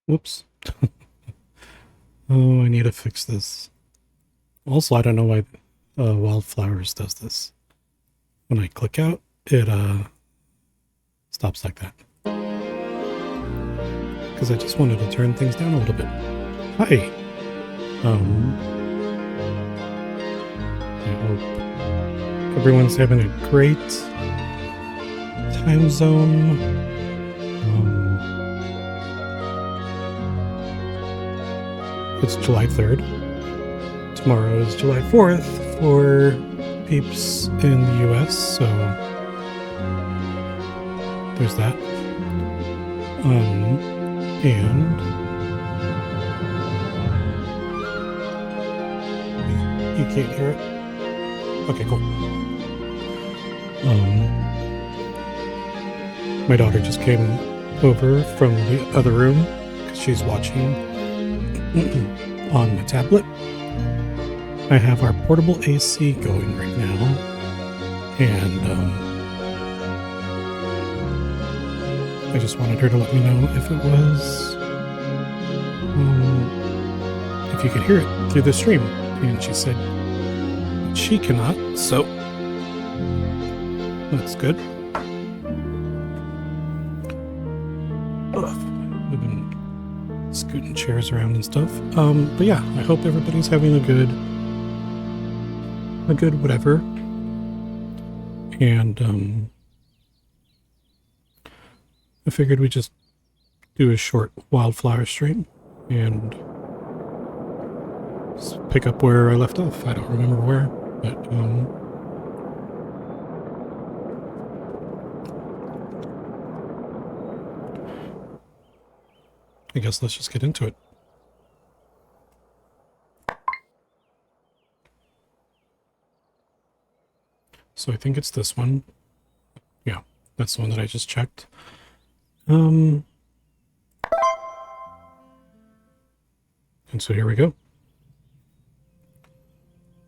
Whoops. Oh, I need to fix this. Also, I don't know why Wildflowers does this. When I click out, it stops like that. Because I just wanted to turn things down a little bit. Hi. I hope everyone's having a great time zone. It's July 3rd. Tomorrow is July 4th for peeps in the US, so there's that. And you can't hear it? Okay, cool. My daughter just came over from the other room because she's watching on the tablet. I have our portable AC going right now, and I just wanted her to let me know if it was, if you could hear it through the stream, and she said she cannot, so that's good. We've been scooting chairs around and stuff, but yeah, I hope everybody's having a good whatever, and I figured we'd just do a short wildflower stream and pick up where I left off. I don't remember where, but I guess let's just get into it. So I think it's this one. Yeah, that's the one that I just checked. And so here we go.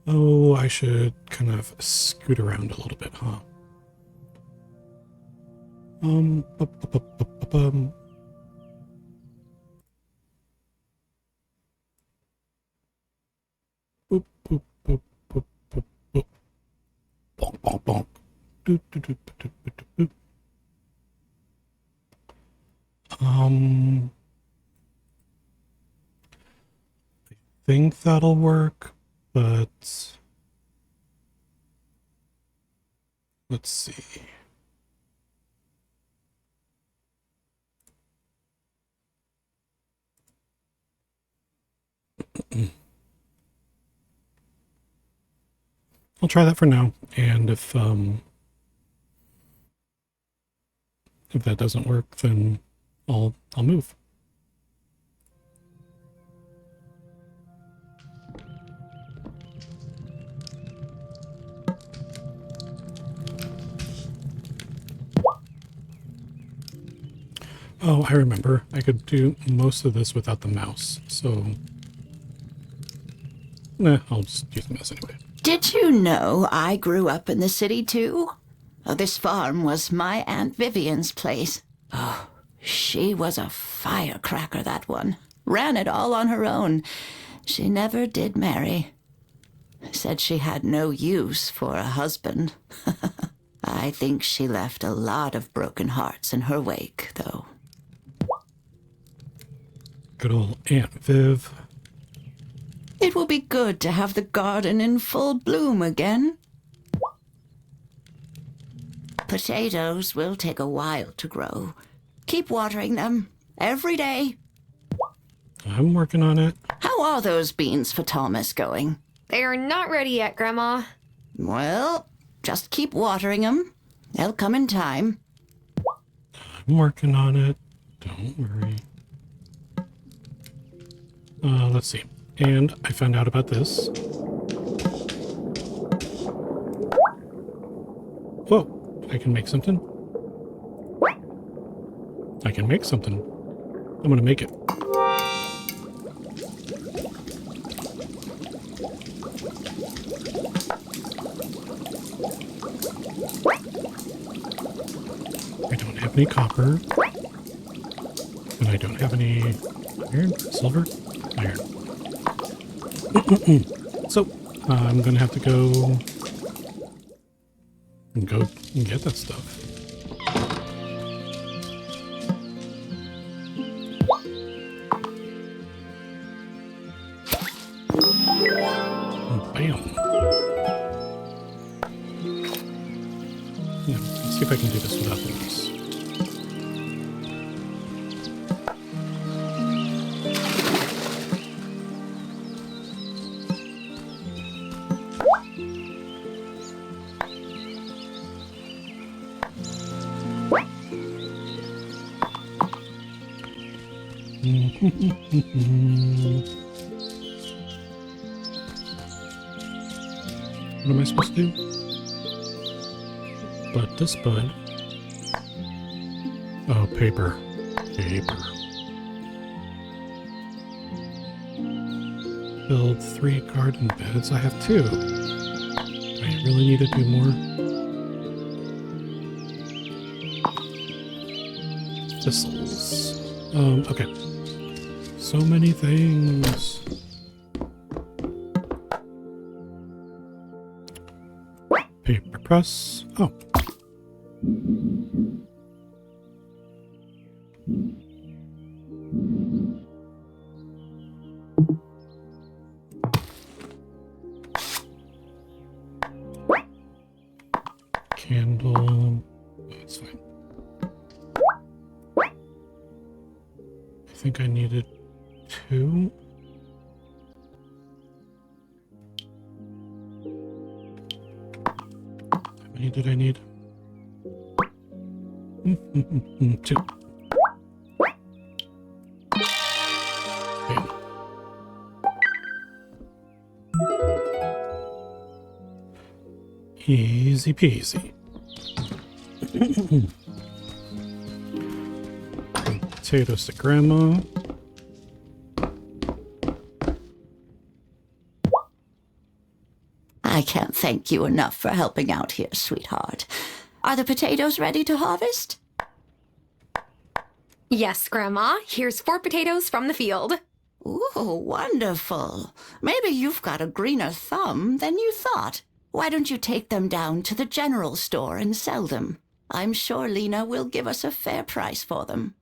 Oh, I should kind of scoot around a little bit, huh? Boop, boop, boop, boop, boop, boop. Bonk, bonk, bonk. Doop, doop, doop, doop, doop, doop. I think that'll work, but let's see. I'll try that for now, and if that doesn't work, then I'll move. Oh, I remember. I could do most of this without the mouse, so I'll just use the mouse anyway. Did you know I grew up in the city too? Oh, this farm was my Aunt Vivian's place. Oh, she was a firecracker, that one. Ran it all on her own. She never did marry. Said she had no use for a husband. I think she left a lot of broken hearts in her wake, though. Good old Aunt Viv. It will be good to have the garden in full bloom again. Potatoes will take a while to grow. Keep watering them every day. I'm working on it. How are those beans for Thomas going? They are not ready yet, Grandma. Well, just keep watering them. They'll come in time. I'm working on it. Don't worry. Let's see. And I found out about this. Whoa, I can make something. I can make something. I'm gonna make it. I don't have any copper. And I don't have any iron, silver, iron. So, I'm gonna have to go and get that stuff. Bam. Yeah, let's see if I can do this without things. What am I supposed to do? Bud this bud. Oh, paper. Paper. Build 3 garden beds. I have 2. I really need to do more. Thistles. Okay. So many things. Paper press. Oh. Candle. That's fine. I think I needed 2. How many did I need? 2. Bam. Easy peasy. Potatoes to Grandma. I can't thank you enough for helping out here, sweetheart. Are the potatoes ready to harvest? Yes, Grandma. Here's 4 potatoes from the field. Ooh, wonderful. Maybe you've got a greener thumb than you thought. Why don't you take them down to the general store and sell them? I'm sure Lena will give us a fair price for them.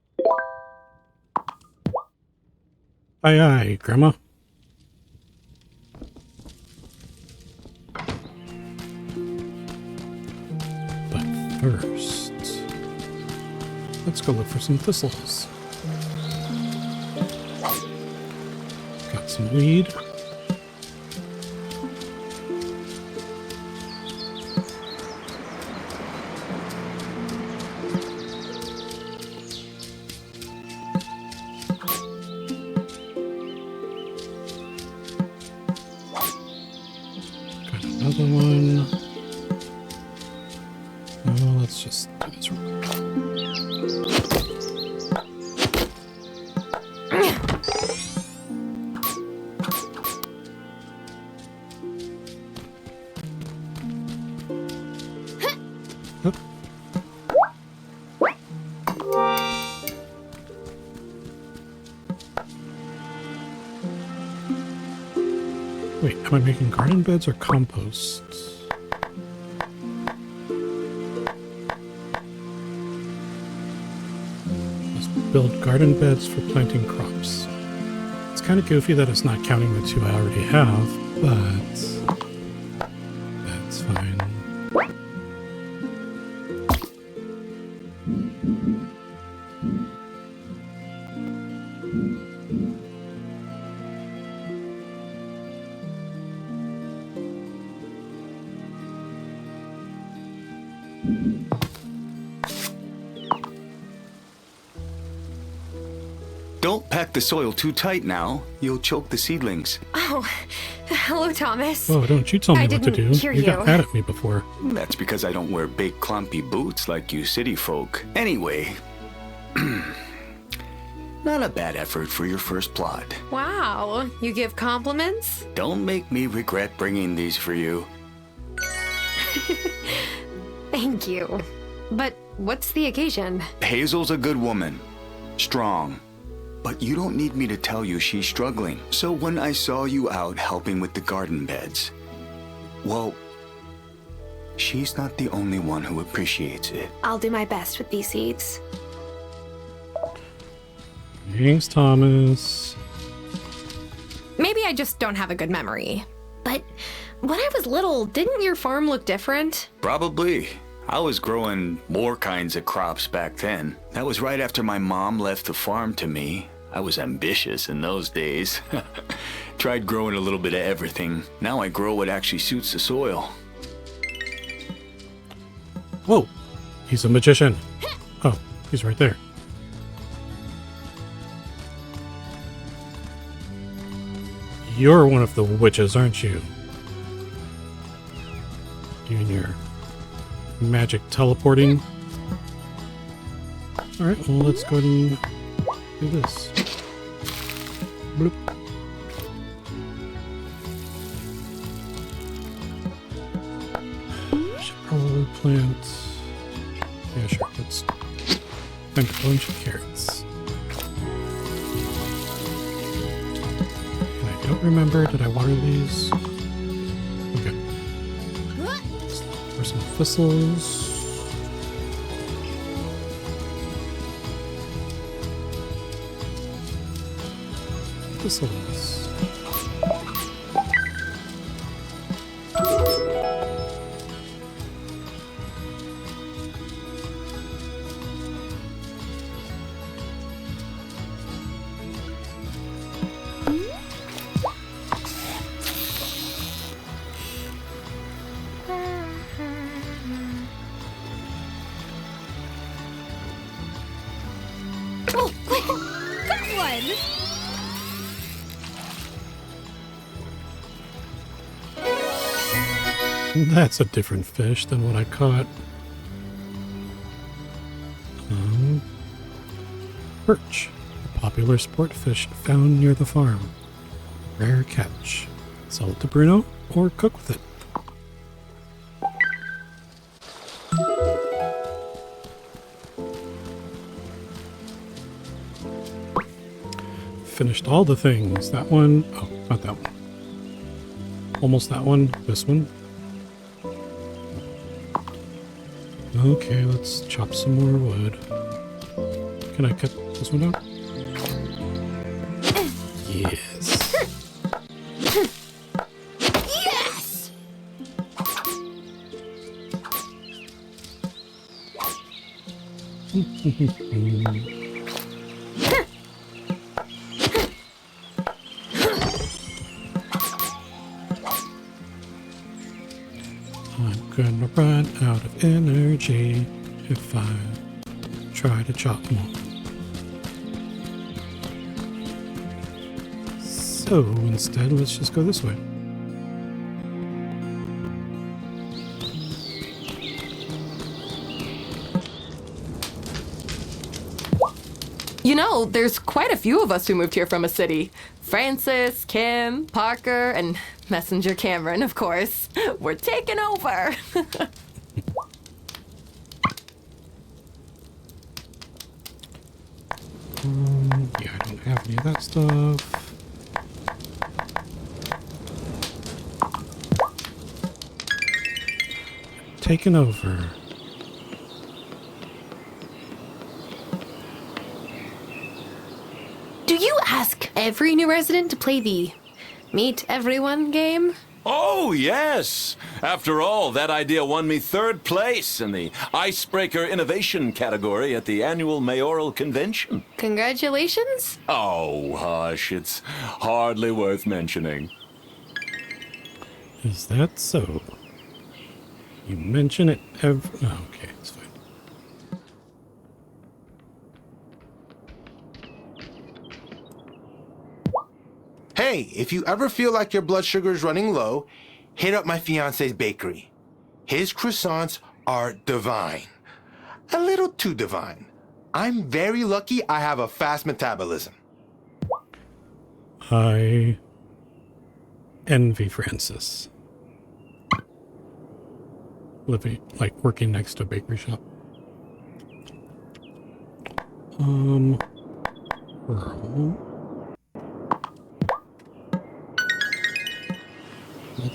Aye, aye, Grandma. But first, let's go look for some thistles. Got some weed. Got another one. Oh, let's just do this real quick. Hup. Wait, am I making garden beds or compost? Let's build garden beds for planting crops. It's kind of goofy that it's not counting the 2 I already have, but that's fine. Don't pack the soil too tight now. You'll choke the seedlings. Oh, hello, Thomas. Whoa, don't you tell me I what to do. didn't hear You got you. mad at me before. That's because I don't wear big clumpy boots like you city folk. Anyway, not a bad effort for your first plot. Wow, you give compliments? Don't make me regret bringing these for you. Thank you. But what's the occasion? Hazel's a good woman. strong. But you don't need me to tell you she's struggling. So when I saw you out helping with the garden beds, well, she's not the only one who appreciates it. I'll do my best with these seeds. Thanks, Thomas. Maybe I just don't have a good memory. But when I was little, didn't your farm look different? Probably. I was growing more kinds of crops back then. That was right after my mom left the farm to me. I was ambitious in those days. Tried growing a little bit of everything. Now I grow what actually suits the soil. Whoa, he's a magician. Oh, he's right there. You're one of the witches, aren't you? You and your magic teleporting. Alright, well, let's go ahead and do this. Bloop. Should probably plant. Yeah, sure. Let's plant a bunch of carrots. And I don't remember. Did I water these? Okay. For some thistles. Thistles. Oh, got one! That's a different fish than what I caught. Perch, a popular sport fish found near the farm. Rare catch. Sell it to Bruno or cook with it. Finished all the things. That one. Oh, not that one. Almost that one. This one. Okay, let's chop some more wood. Can I cut this one down? Yes. Yes! I'm gonna run out of energy if I try to chop more. So instead, let's just go this way. You know, there's quite a few of us who moved here from a city. Francis, Kim, Parker, and Messenger Cameron, of course. We're taking over. Yeah, I don't have any of that stuff. Taken over. Do you ask every new resident to play the Meet Everyone game? Oh, yes! After all, that idea won me third place in the Icebreaker Innovation category at the annual mayoral convention. Congratulations? Oh, hush, it's hardly worth mentioning. Is that so? You mention it every... Oh, okay, it's fine. Hey, if you ever feel like your blood sugar is running low, hit up my fiance's bakery. His croissants are divine. A little too divine. I'm very lucky I have a fast metabolism. I envy Francis. Living, like, working next to a bakery shop. Well,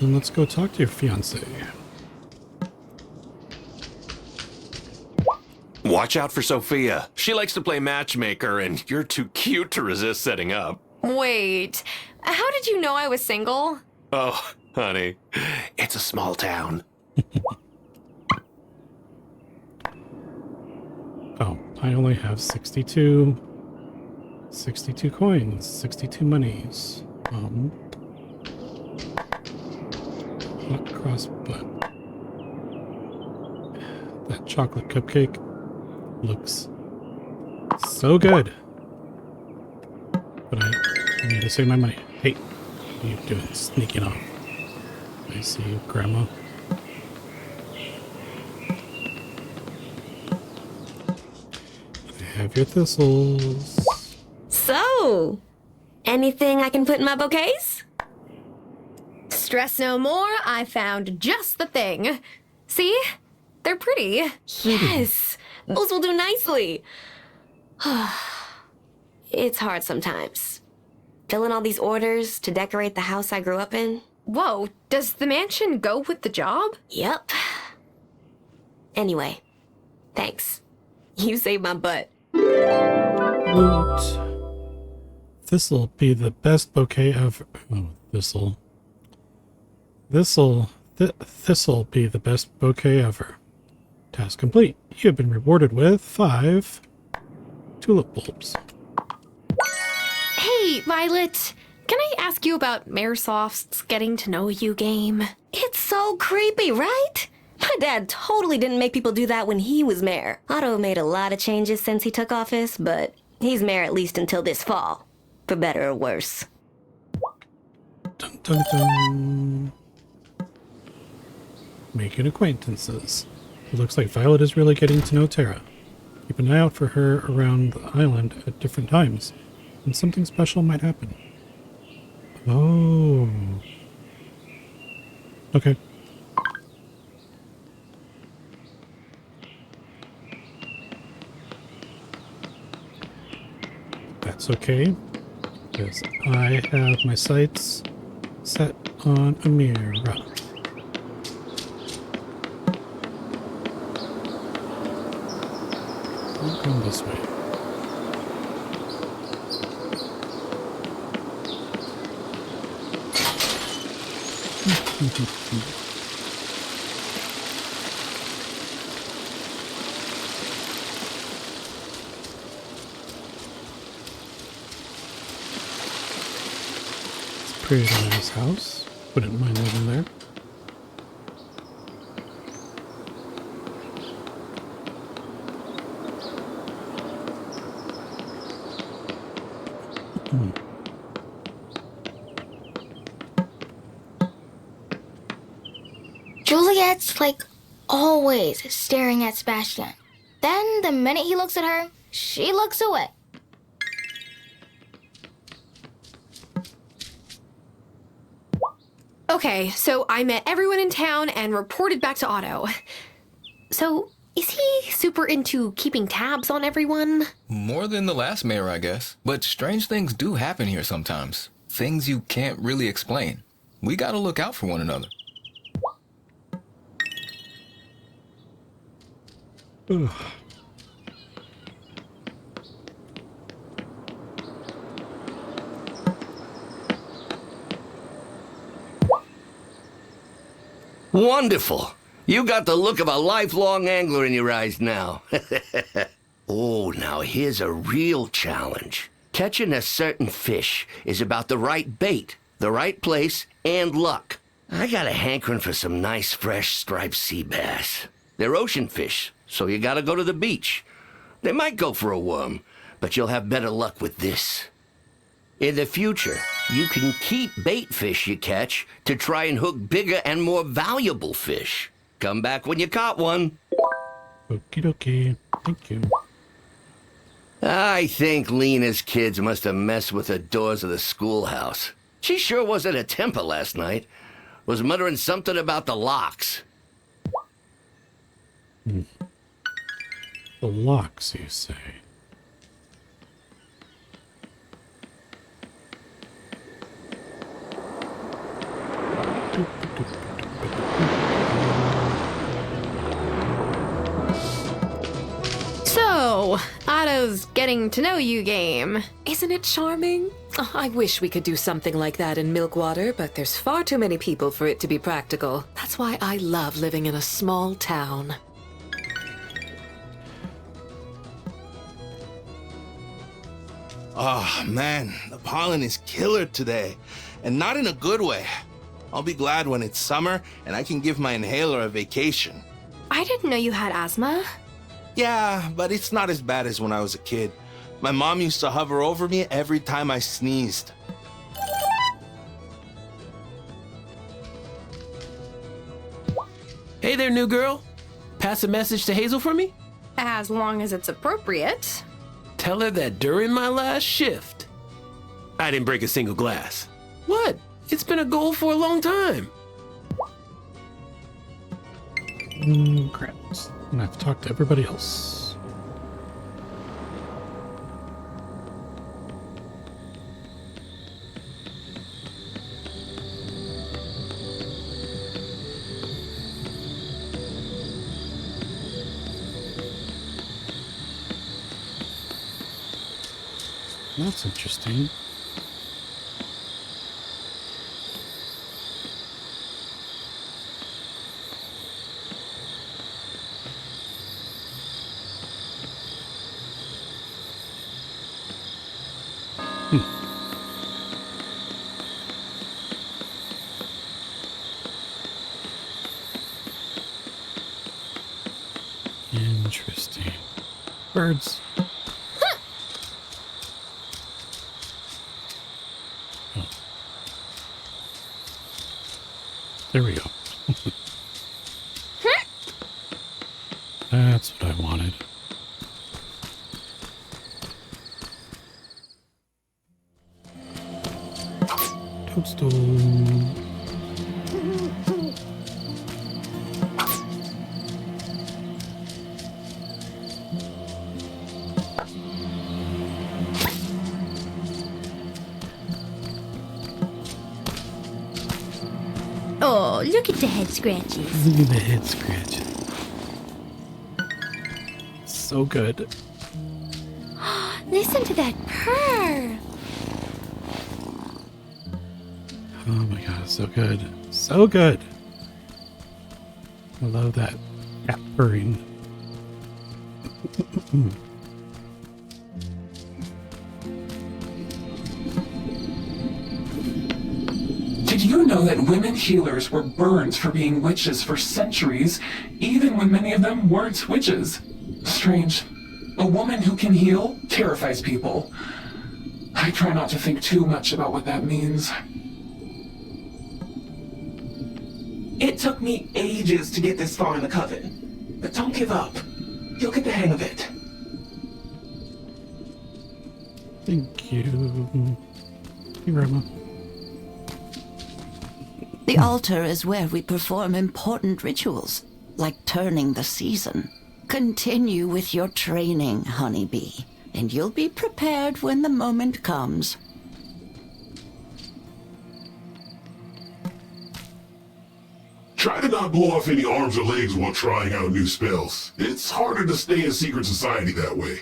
then let's go talk to your fiance. Watch out for Sophia. She likes to play matchmaker, and you're too cute to resist setting up. Wait, how did you know I was single? Oh, honey, it's a small town. Oh, I only have 62 coins, 62 monies. Hot cross bun. That chocolate cupcake looks so good. But I need to save my money. Hey, what are you doing? Sneaking off. I see you, Grandma. I have your thistles. So, anything I can put in my bouquets? Stress no more, I found just the thing. See? They're pretty. Yes, those will do nicely. It's hard sometimes. Filling all these orders to decorate the house I grew up in. Whoa, does the mansion go with the job? Yep. Anyway, thanks. You saved my butt. Woot. This'll be the best bouquet ever. Oh, this'll be the best bouquet ever. Task complete. You have been rewarded with 5 tulip bulbs. Hey, Violet, can I ask you about Maresoft's getting to know you game? It's so creepy, right? My dad totally didn't make people do that when he was mayor. Otto made a lot of changes since he took office, but he's mayor at least until this fall. For better or worse. Dun dun dun. Making acquaintances. It looks like Violet is really getting to know Tara. Keep an eye out for her around the island at different times, and something special might happen. Oh. Okay. That's okay, because I have my sights set on Amira. I'll come this way. It's a pretty nice house. Wouldn't mind living there. Juliet's like always staring at Sebastian. Then the minute he looks at her, she looks away. Okay, so I met everyone in town and reported back to Otto. So, is he super into keeping tabs on everyone? More than the last mayor, I guess. But strange things do happen here sometimes. Things you can't really explain. We gotta look out for one another. Ugh. Wonderful. You got the look of a lifelong angler in your eyes now. Oh, now here's a real challenge. Catching a certain fish is about the right bait, the right place, and luck. I got a hankering for some nice, fresh, striped sea bass. They're ocean fish, so you gotta go to the beach. They might go for a worm, but you'll have better luck with this. In the future, you can keep bait fish you catch to try and hook bigger and more valuable fish. Come back when you caught one. Okie dokie. Thank you. I think Lena's kids must have messed with the doors of the schoolhouse. She sure was in a temper last night. Was muttering something about the locks. The locks, you say? Oto's getting to know you game. Isn't it charming? Oh, I wish we could do something like that in Milkwater, but there's far too many people for it to be practical. That's why I love living in a small town. Oh, man, the pollen is killer today, and not in a good way. I'll be glad when it's summer and I can give my inhaler a vacation. I didn't know you had asthma. Yeah, but it's not as bad as when I was a kid. My mom used to hover over me every time I sneezed. Hey there, new girl. Pass a message to Hazel for me? As long as it's appropriate. Tell her that during my last shift, I didn't break a single glass. What? It's been a goal for a long time. Crap. And I have to talk to everybody else. That's interesting. Interesting. Birds. Oh. There we go. That's what I wanted. Toadstool. Oh, look at the head scratches. Look at the head scratch. So good. Listen to that purr. Oh my god, so good. So good. I love that cat purring. Did you know that women healers were burned for being witches for centuries, even when many of them weren't witches? Strange. A woman who can heal terrifies people. I try not to think too much about what that means. It took me ages to get this far in the coven, but don't give up. You'll get the hang of it. Thank you. Thank you, Grandma. The altar is where we perform important rituals, like turning the season. Continue with your training, honeybee, and you'll be prepared when the moment comes. Try to not blow off any arms or legs while trying out new spells. It's harder to stay in secret society that way.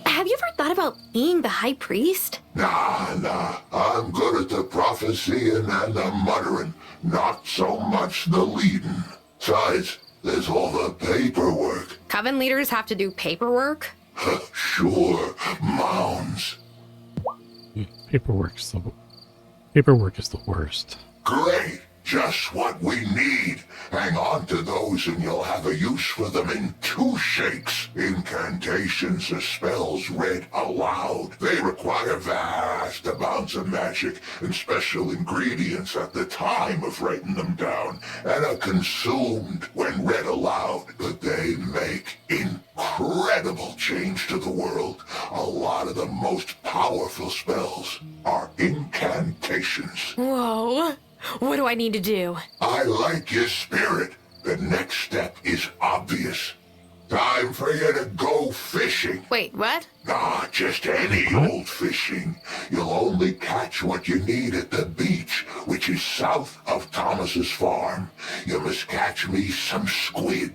Have you ever thought about being the high priest? Nah. I'm good at the prophesying and the muttering, not so much the leading. Besides, there's all the paperwork. Coven leaders have to do paperwork? Sure, mounds. Paperwork is the worst. Great, just what we need. Hang on to those and you'll have a use for them in 2 shakes. Incantations are spells read aloud. They require vast amounts of magic and special ingredients at the time of writing them down, and are consumed when read aloud. But they make incredible change to the world. A lot of the most powerful spells are incantations. Whoa. What do I need to do? I like your spirit. The next step is obvious. Time for you to go fishing. Wait, what? Nah, just any old fishing. You'll only catch what you need at the beach, which is south of Thomas's farm. You must catch me some squid.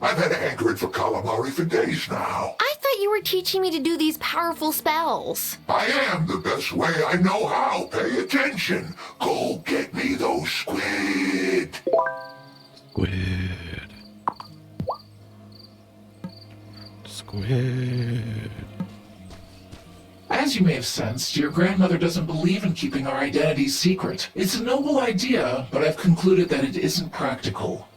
I've had anchored for calamari for days now. I thought you were teaching me to do these powerful spells. I am the best way I know how. Pay attention. Go get me those squid. Squid. As you may have sensed, your grandmother doesn't believe in keeping our identities secret. It's a noble idea, but I've concluded that it isn't practical.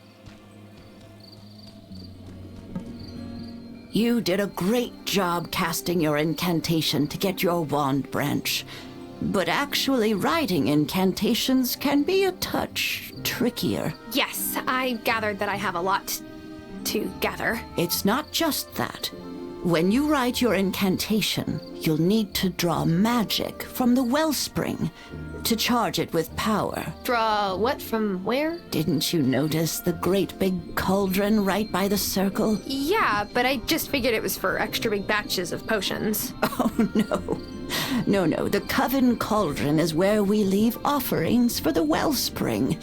You did a great job casting your incantation to get your wand branch. But actually writing incantations can be a touch trickier. Yes, I gathered that I have a lot to gather. It's not just that. When you write your incantation, you'll need to draw magic from the wellspring to charge it with power. Draw what from where? Didn't you notice the great big cauldron right by the circle? Yeah, but I just figured it was for extra big batches of potions. Oh, no. No, the Coven Cauldron is where we leave offerings for the wellspring,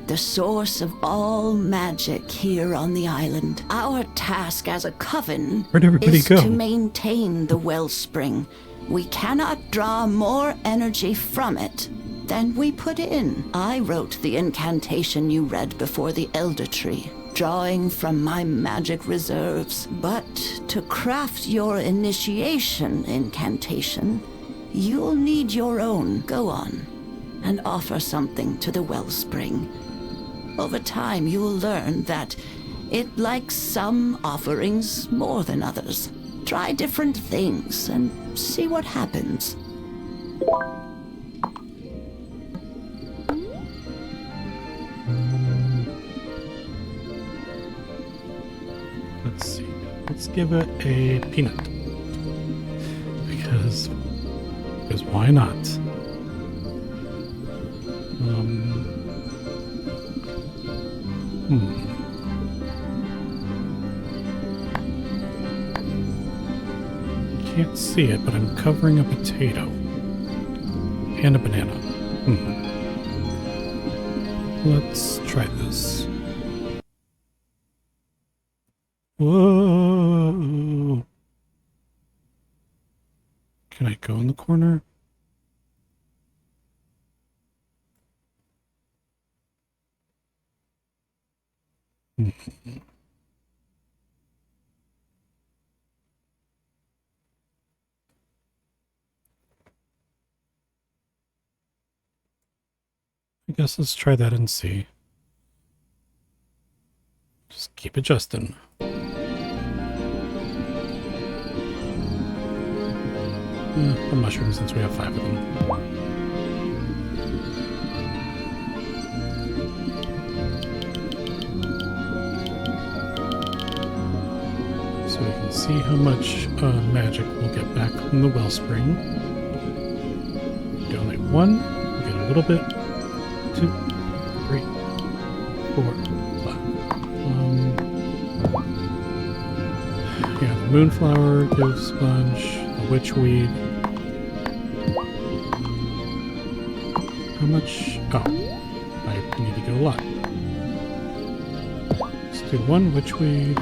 the source of all magic here on the island. Our task as a coven Where'd everybody is go? to maintain the wellspring. We cannot draw more energy from it than we put in. I wrote the incantation you read before the Elder Tree, drawing from my magic reserves. But to craft your initiation incantation, you'll need your own. Go on and offer something to the wellspring. Over time, you'll learn that it likes some offerings more than others. Try different things and see what happens. Let's see. Let's give it a peanut. Because why not? Can't see it, but I'm covering a potato. And a banana. Let's try this. Whoa! Can I go in the corner? I guess let's try that and see. Just keep adjusting. The mushrooms, since we have 5 of them. So we can see how much magic we'll get back from the wellspring. Donate 1, we get a little bit. 2, 3, 4, 5. Yeah, the moonflower gives sponge, the witchweed. How much? Oh, I need to get a lot. Let's do 1 witchweed.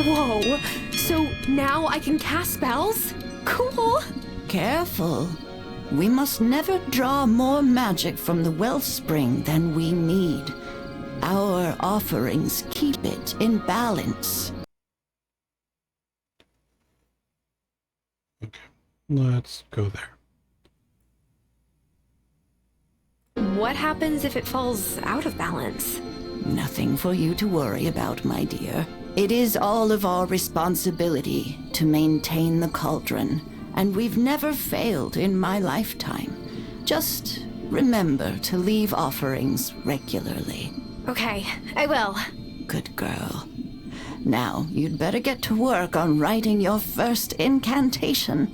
Whoa! So now I can cast spells? Cool! Careful. We must never draw more magic from the wellspring than we need. Our offerings keep it in balance. Okay, let's go there. What happens if it falls out of balance? Nothing for you to worry about, my dear. It is all of our responsibility to maintain the cauldron, and we've never failed in my lifetime. Just remember to leave offerings regularly. Okay, I will. Good girl. Now, you'd better get to work on writing your first incantation.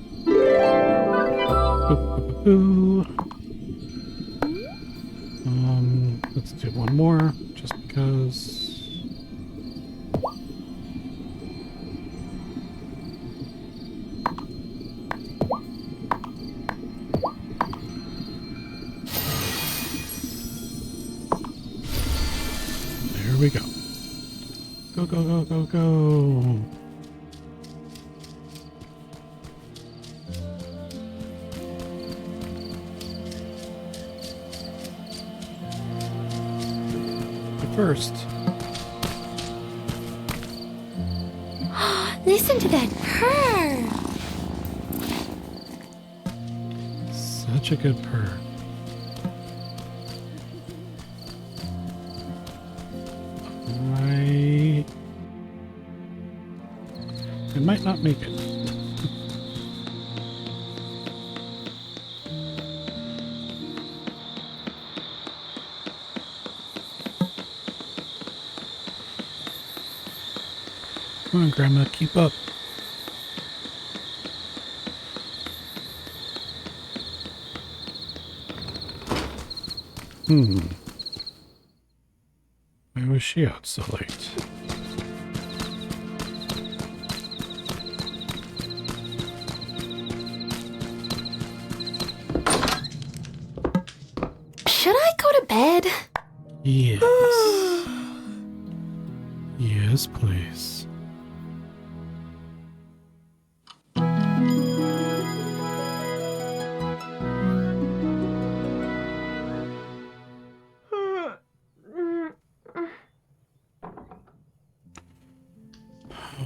Let's do 1 more, just because. because... There we go. Go, go, go, go, go. But first, Listen to that purr. such a good purr. I might not make it. Come on, Grandma, keep up. Why was she out so late? Should I go to bed? Yes. Yes, please.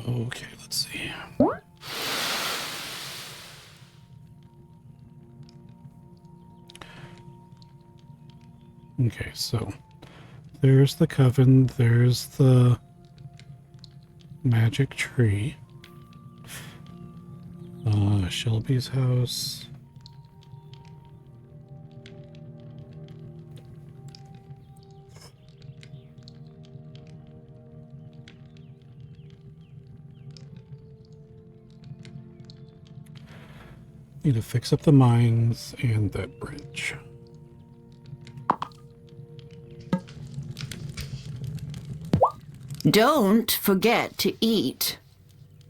Okay, let's see. Okay, so there's the coven, there's the magic tree, Shelby's house. Need to fix up the mines and that bridge. Don't forget to eat.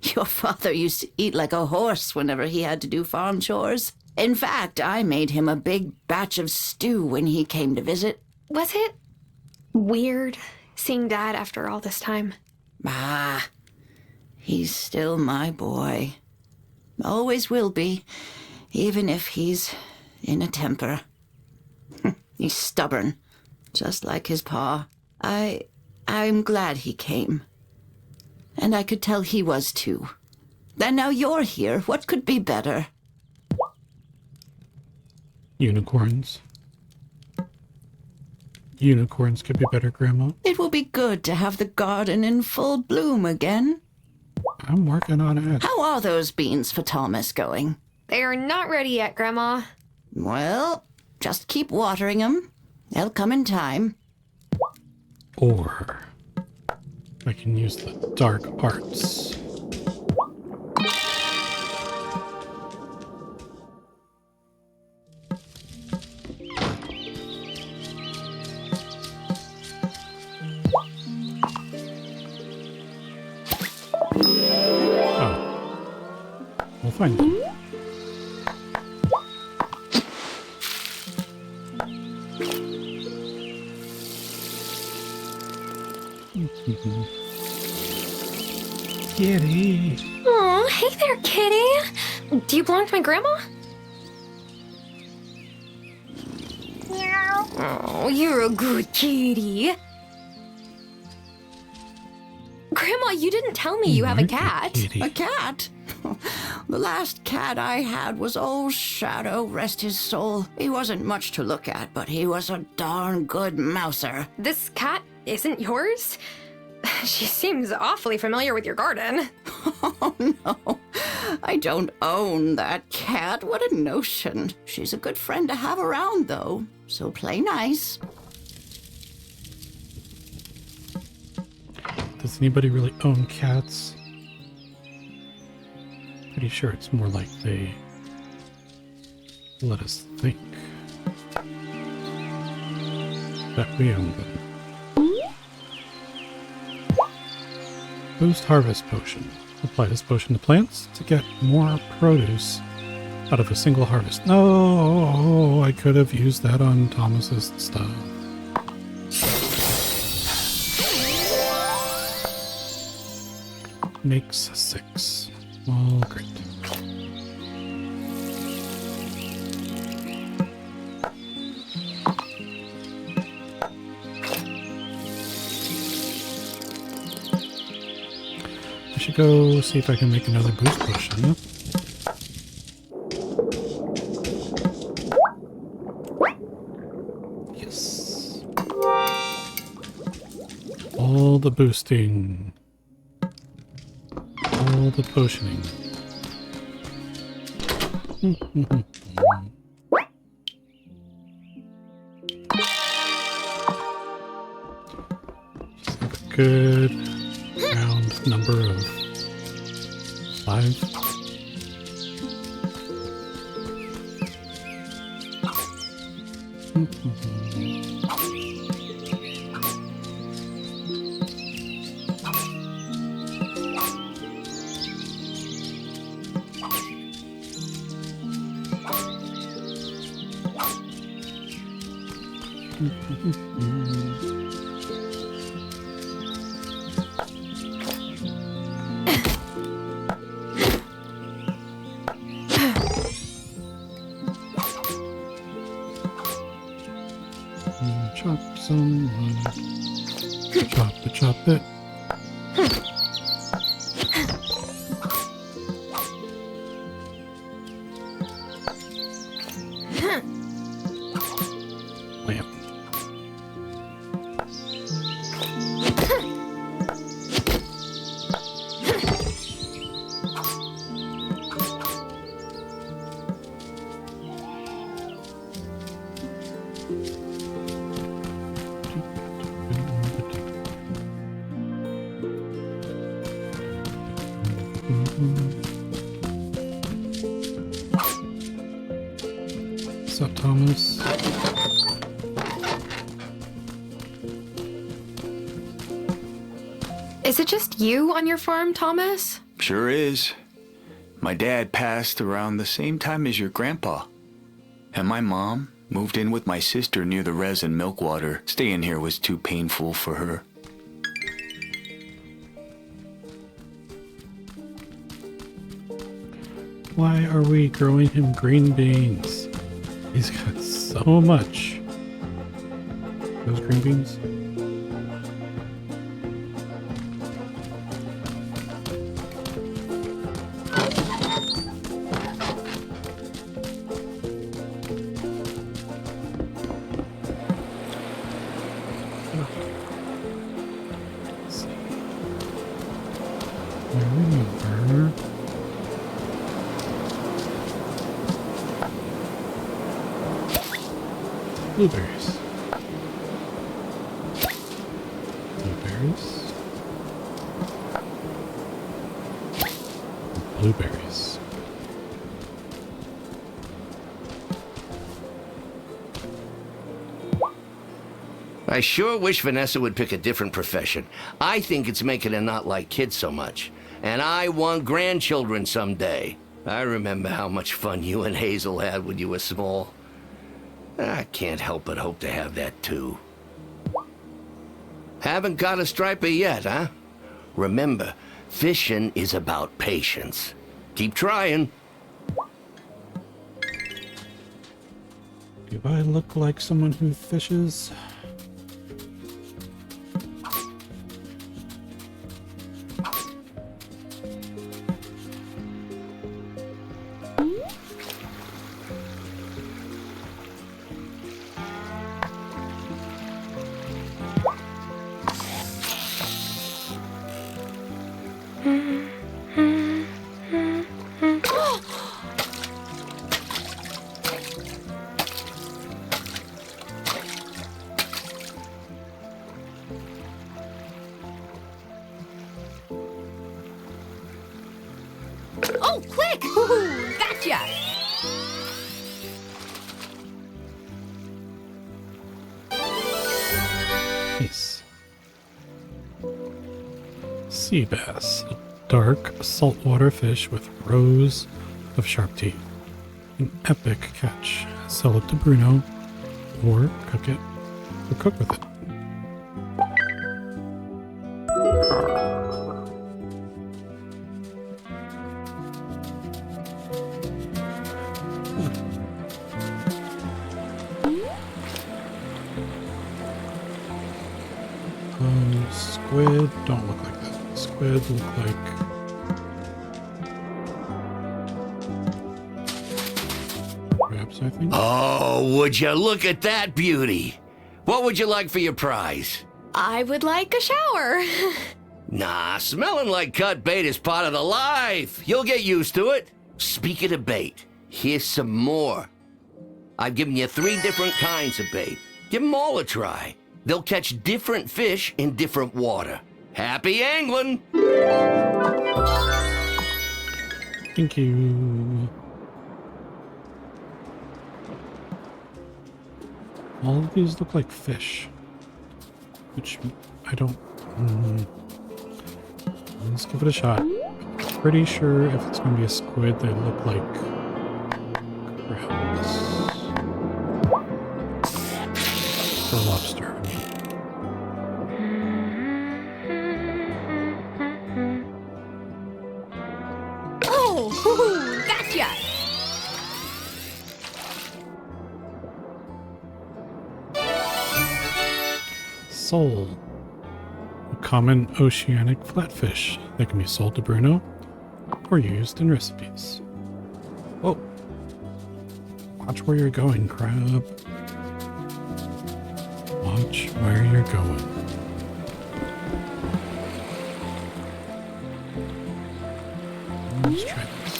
Your father used to eat like a horse whenever he had to do farm chores. In fact, I made him a big batch of stew when he came to visit. Was it weird seeing Dad after all this time? Ah, he's still my boy. Always will be, even if he's in a temper. He's stubborn, just like his pa. I'm glad he came. And I could tell he was too. And now you're here. What could be better? Unicorns. Unicorns could be better, Grandma. It will be good to have the garden in full bloom again. I'm working on it. How are those beans for Thomas going? They are not ready yet, Grandma. Well, just keep watering them. They'll come in time. Or I can use the dark arts. Oh. We'll find it. Kitty. Oh, hey there, kitty. Do you belong to my grandma? Meow. Oh, you're a good kitty. Grandma, you didn't tell me you have a cat. A cat? The last cat I had was old Shadow, rest his soul. He wasn't much to look at, but he was a darn good mouser. This cat isn't yours? She seems awfully familiar with your garden. Oh, no. I don't own that cat. What a notion. She's a good friend to have around, though. So play nice. Does anybody really own cats? Pretty sure it's more like they let us think that we own them. Boost Harvest Potion. Apply this potion to plants to get more produce out of a single harvest. No, I could have used that on Thomas's stuff. Makes 6. Well, great. I should go see if I can make another boost potion. Yes. All the boosting. All the potioning. Just have a good round number of 5. Chop some wood. Chop it. Lamp. What's up, Thomas? Is it just you on your farm, Thomas? Sure is. My dad passed around the same time as your grandpa. And my mom moved in with my sister near the res and Milkwater. Staying here was too painful for her. Why are we growing him green beans? He's got so much. Those green beans? Let's see. I remember. Blueberries. Blueberries. Blueberries. I sure wish Vanessa would pick a different profession. I think it's making her not like kids so much. And I want grandchildren someday. I remember how much fun you and Hazel had when you were small. I can't help but hope to have that too. Haven't got a striper yet, huh? Remember, fishing is about patience. Keep trying. Do I look like someone who fishes? Oh, quick! Woohoo! Gotcha! Nice. sea bass, a dark saltwater fish with rows of sharp teeth. An epic catch. Sell it to Bruno, or cook with it. Squid don't look like that. Squid look like crabs, I think. Oh, would you look at that beauty? What would you like for your prize? I would like a shower. Nah, smelling like cut bait is part of the life. You'll get used to it. Speaking of bait, here's some more. I've given you 3 different kinds of bait. Give them all a try. They'll catch different fish in different water. Happy angling! Thank you. All of these look like fish, which I don't... Let's give it a shot. Pretty sure if it's going to be a squid, they look like crabs. Or lobster. Oh, gotcha! Sole. A common oceanic flatfish that can be sold to Bruno or used in recipes. Whoa. Watch where you're going, crab. Watch where you're going. Let's try this.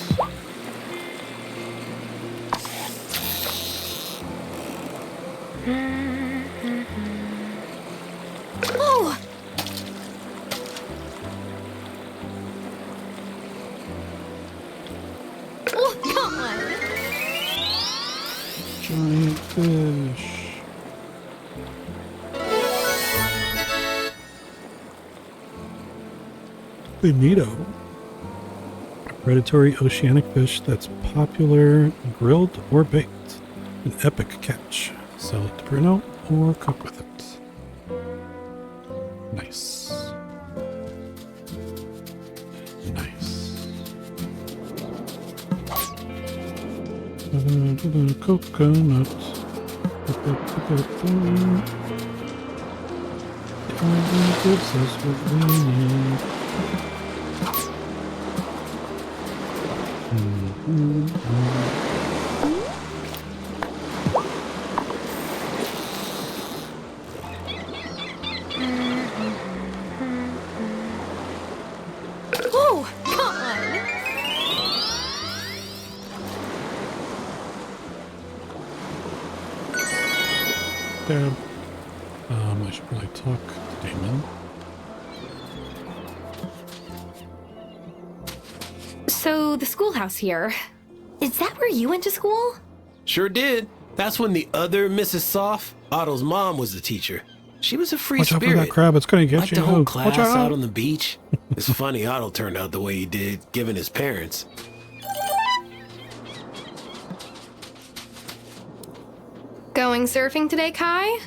Oh! Oh, come on! Giant fish. Bonito. A predatory oceanic fish that's popular grilled or baked. An epic catch. Sell it to Bruno or cook with it. Nice. Nice. Coconut. The only gives us what we need. Oh, come on! Dab. I should probably talk to Damon. So, the schoolhouse here. Is that where you went to school? Sure did. That's when the other Mrs. Soft, Otto's mom, was the teacher. She was a free Watch out spirit. for that crab, it's gonna get Liked you. the whole Watch class out. out on the beach. It's funny Otto turned out the way he did, given his parents. Going surfing today, Kai?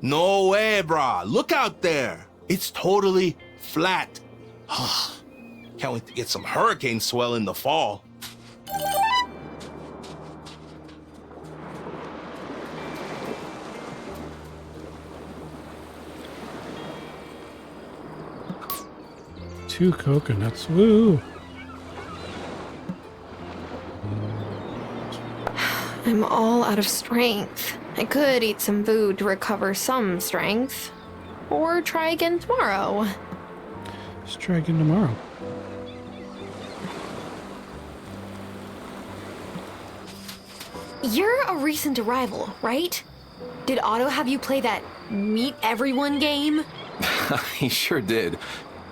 No way, brah. Look out there. It's totally flat. Can't wait to get some hurricane swell in the fall. Two coconuts. Woo! I'm all out of strength. I could eat some food to recover some strength. Or try again tomorrow. Let's try again tomorrow. You're a recent arrival, right? Did Otto have you play that meet everyone game? He sure did.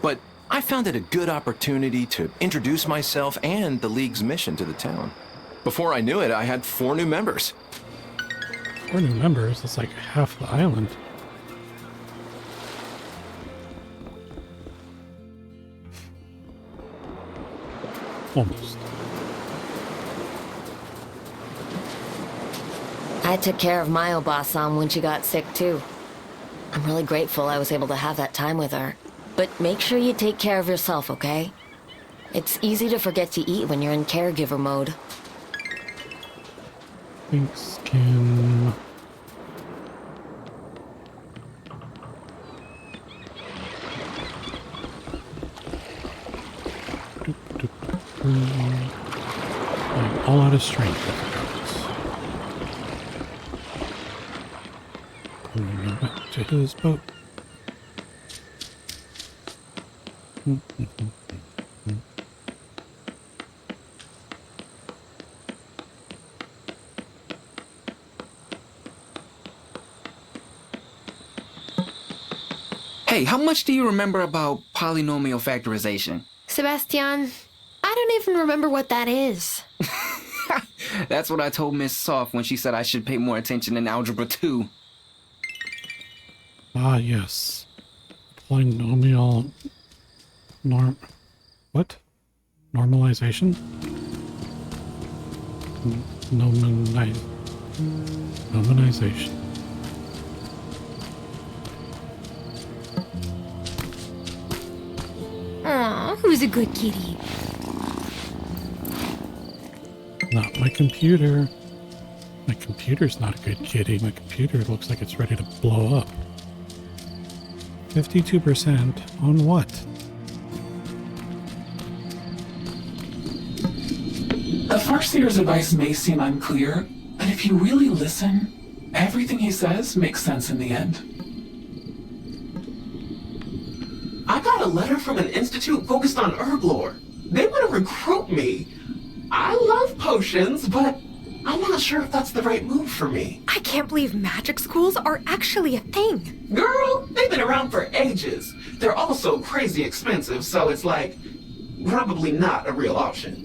But I found it a good opportunity to introduce myself and the League's mission to the town. Before I knew it, I had 4 new members. 4 new members? That's like half the island. Almost. I took care of my Obasan when she got sick too. I'm really grateful I was able to have that time with her. But make sure you take care of yourself, okay? It's easy to forget to eat when you're in caregiver mode. Thanks, Kim. I'm all out of strength. Going back to his boat. Hey, how much do you remember about polynomial factorization? Sebastian, I don't even remember what that is. That's what I told Miss Soft when she said I should pay more attention in Algebra 2. Ah, yes. Polynomial what? Normalization? Nominization. Aw, who's a good kitty? Not my computer. My computer's not a good kitty. My computer looks like it's ready to blow up. 52% on what? The Farseer's advice may seem unclear, but if you really listen, everything he says makes sense in the end. I got a letter from an institute focused on herb lore. They want to recruit me. I love potions, but I'm not sure if that's the right move for me. I can't believe magic schools are actually a thing. Girl, they've been around for ages. They're also crazy expensive, so it's like, probably not a real option.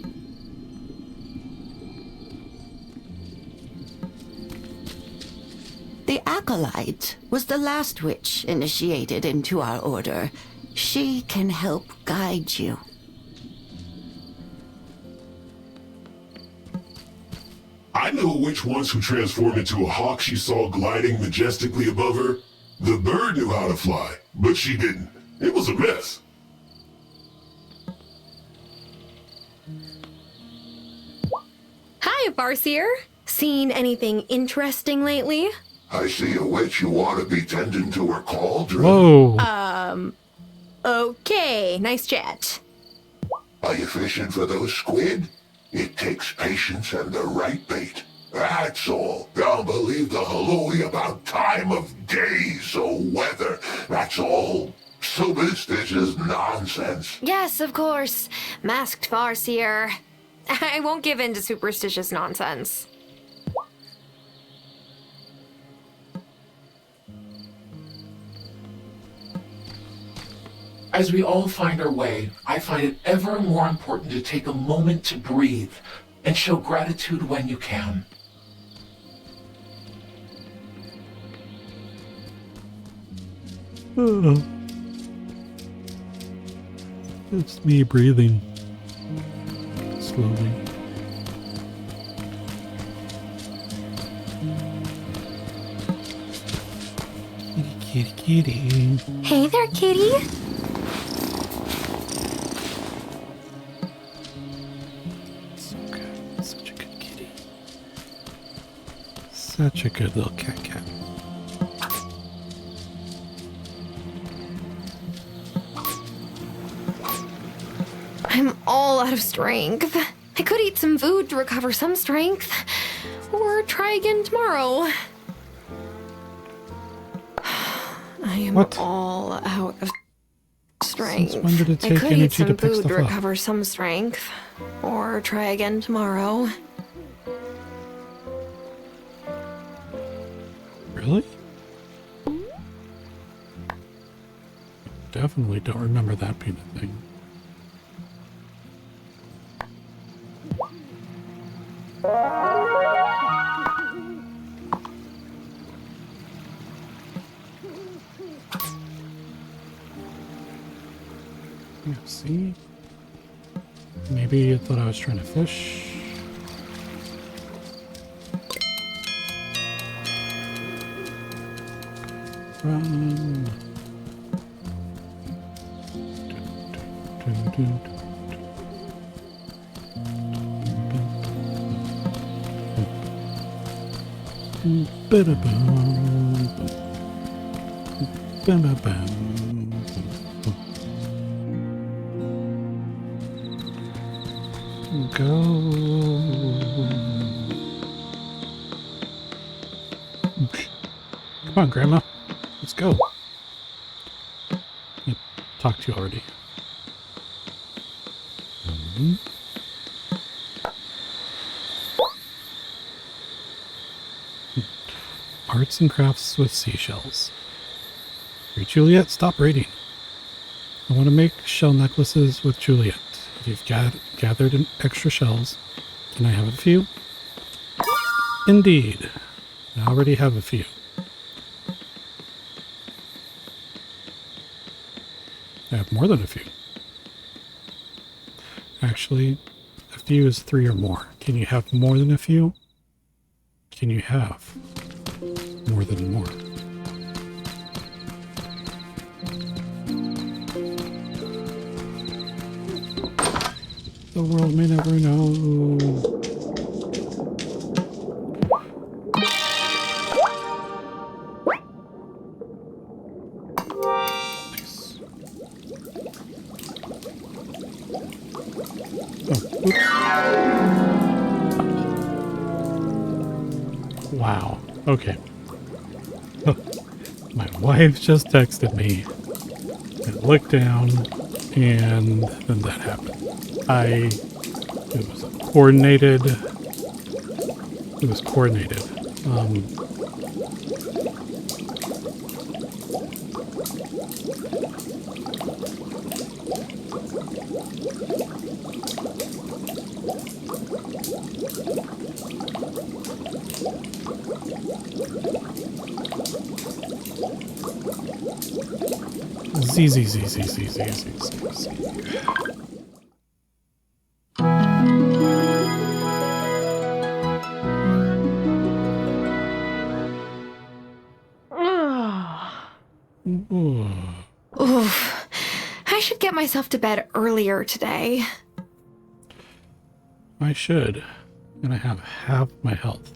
The Acolyte was the last witch initiated into our order. She can help guide you. I know which ones who transformed into a hawk she saw gliding majestically above her. The bird knew how to fly, but she didn't. It was a mess. Hi, Farseer. Seen anything interesting lately? I see a witch you want to be tending to her cauldron. Whoa. Okay, nice chat. Are you fishing for those squid? It takes patience and the right bait. That's all. Don't believe the hallooey about time of days or weather. That's all superstitious nonsense. Yes, of course. Masked Farseer. I won't give in to superstitious nonsense. As we all find our way, I find it ever more important to take a moment to breathe and show gratitude when you can. It's me breathing slowly. Kitty, kitty. Hey there, kitty. So good. Such a good kitty. Such a good little cat. I'm all out of strength. I could eat some food to recover some strength. Or try again tomorrow. I am all out of strength. Since when did it I take could eat energy some to pick food stuff to up? recover some strength. Or try again tomorrow. Really? Definitely don't remember that being a thing. Yeah, see? Maybe you thought I was trying to fish. Run. Go. Come on, Grandma. Let's go. I talked to you already. Arts and crafts with seashells. Hey, Juliet, stop reading. I want to make shell necklaces with Juliet. If you've gathered in extra shells, can I have a few? Indeed. I already have a few. I have more than a few. Actually, a few is 3 or more. Can you have more than a few? Can you have more than more? The world may never know. Nice. Oh, oops. Wow. Okay. Oh, my wife just texted me. I looked down, and then that happened. It was coordinated. It was coordinated. Z. Oof. I should get myself to bed earlier today. I should. And I have half my health.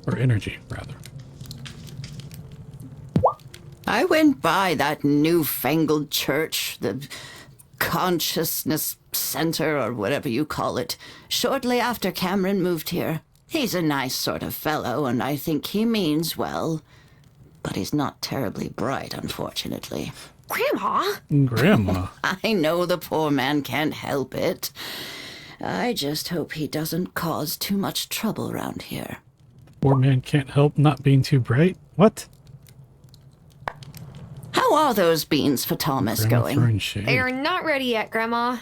Or energy, rather. I went by that newfangled church, the Consciousness Center, or whatever you call it, shortly after Cameron moved here. He's a nice sort of fellow, and I think he means well. But he's not terribly bright, unfortunately. Grandma? I know the poor man can't help it. I just hope he doesn't cause too much trouble around here. Poor man can't help not being too bright? What? How are those beans for Thomas going? They're not ready yet, Grandma.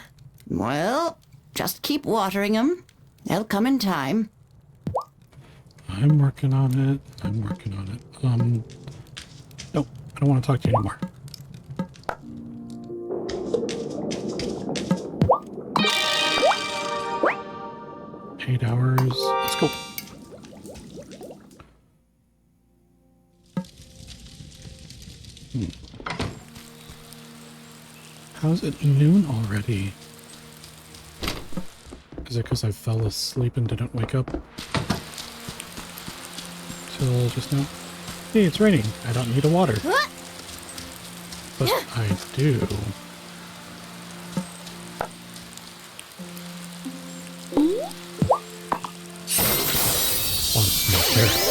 Well, just keep watering them. They'll come in time. I'm working on it. Nope, I don't want to talk to you anymore. Eight hours. Let's go. How's it noon already? Is it because I fell asleep and didn't wake up till just now? Hey, it's raining. I don't need a water. But I do. Want some carrots.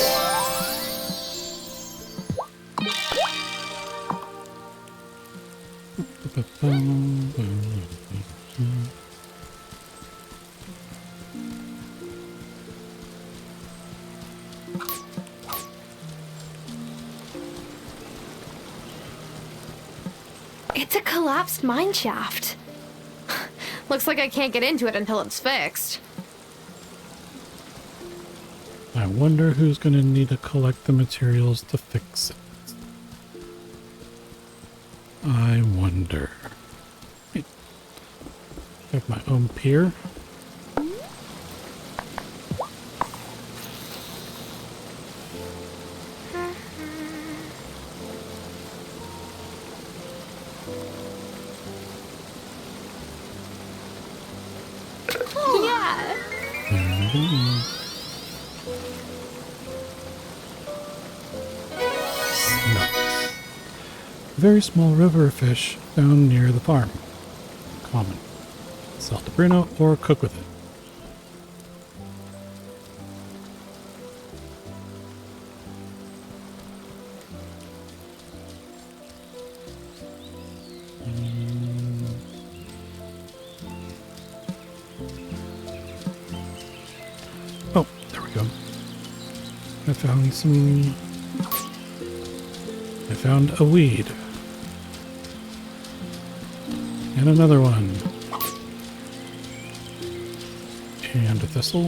It's a collapsed mine shaft. Looks like I can't get into it until it's fixed. I wonder who's going to need to collect the materials to fix it. I wonder. have my own pier. Yeah. Smelts. A very small river of fish found near the farm. Common. Sell to Bruno or cook with it. Oh, there we go. I found a weed. And another one. And a thistle.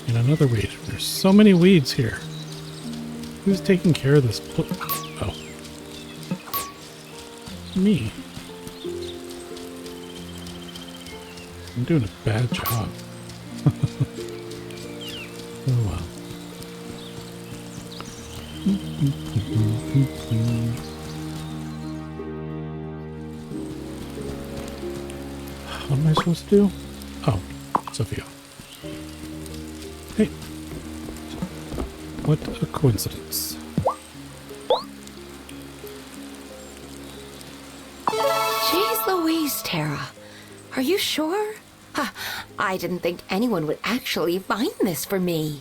And another weed. There's so many weeds here. Who's taking care of this? Oh. Me. I'm doing a bad job. Oh well. What am I supposed to do? Oh, Sophia. Hey. What a coincidence. Jeez Louise, Tara. Are you sure? I didn't think anyone would actually find this for me.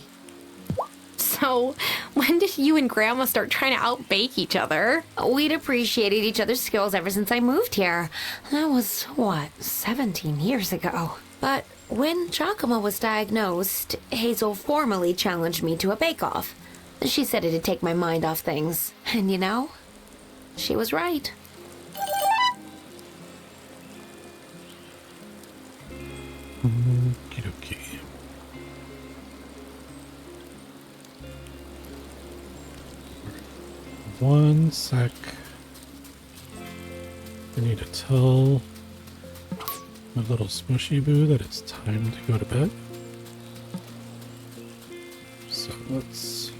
So, when did you and Grandma start trying to outbake each other? We'd appreciated each other's skills ever since I moved here. That was, what, 17 years ago. But when Giacomo was diagnosed, Hazel formally challenged me to a bake-off. She said it'd take my mind off things. And you know, she was right. Okie dokie. One sec. I need to tell my little smushy boo that it's time to go to bed. So let's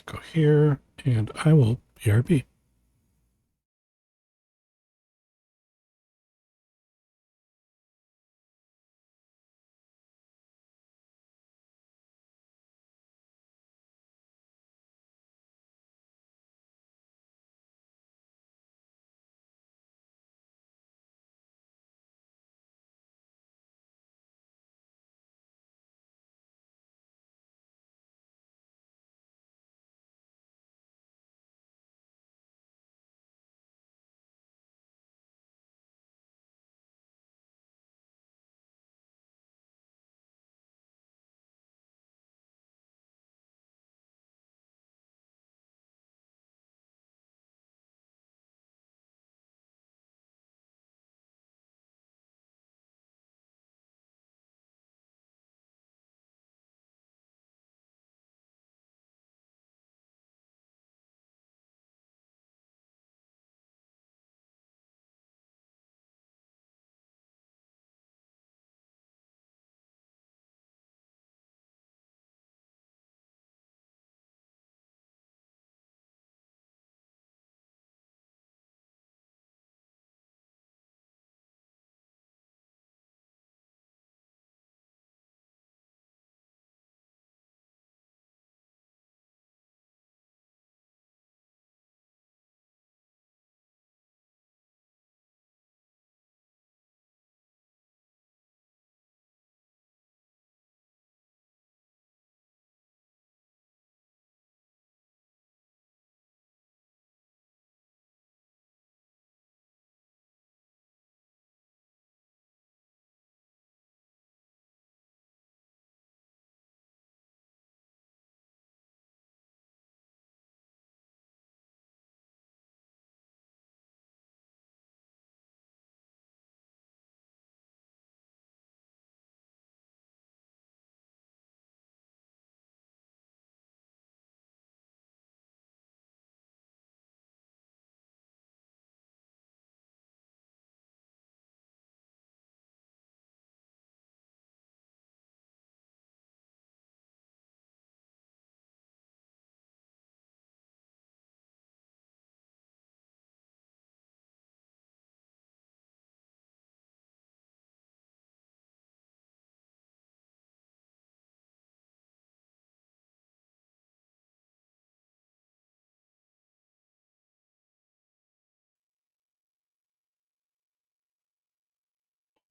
go here and I will BRB.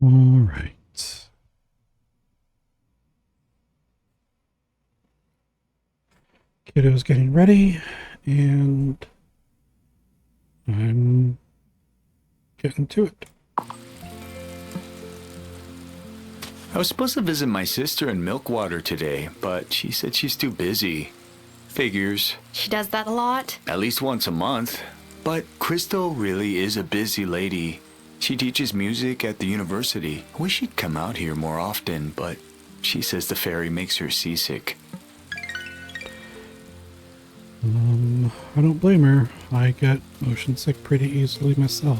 All right. Kiddo's getting ready, and I'm getting to it. I was supposed to visit my sister in Milkwater today, but she said she's too busy. Figures. She does that a lot. At least once a month. But Crystal really is a busy lady. She teaches music at the university. I wish she'd come out here more often, but she says the ferry makes her seasick. I don't blame her. I get motion sick pretty easily myself.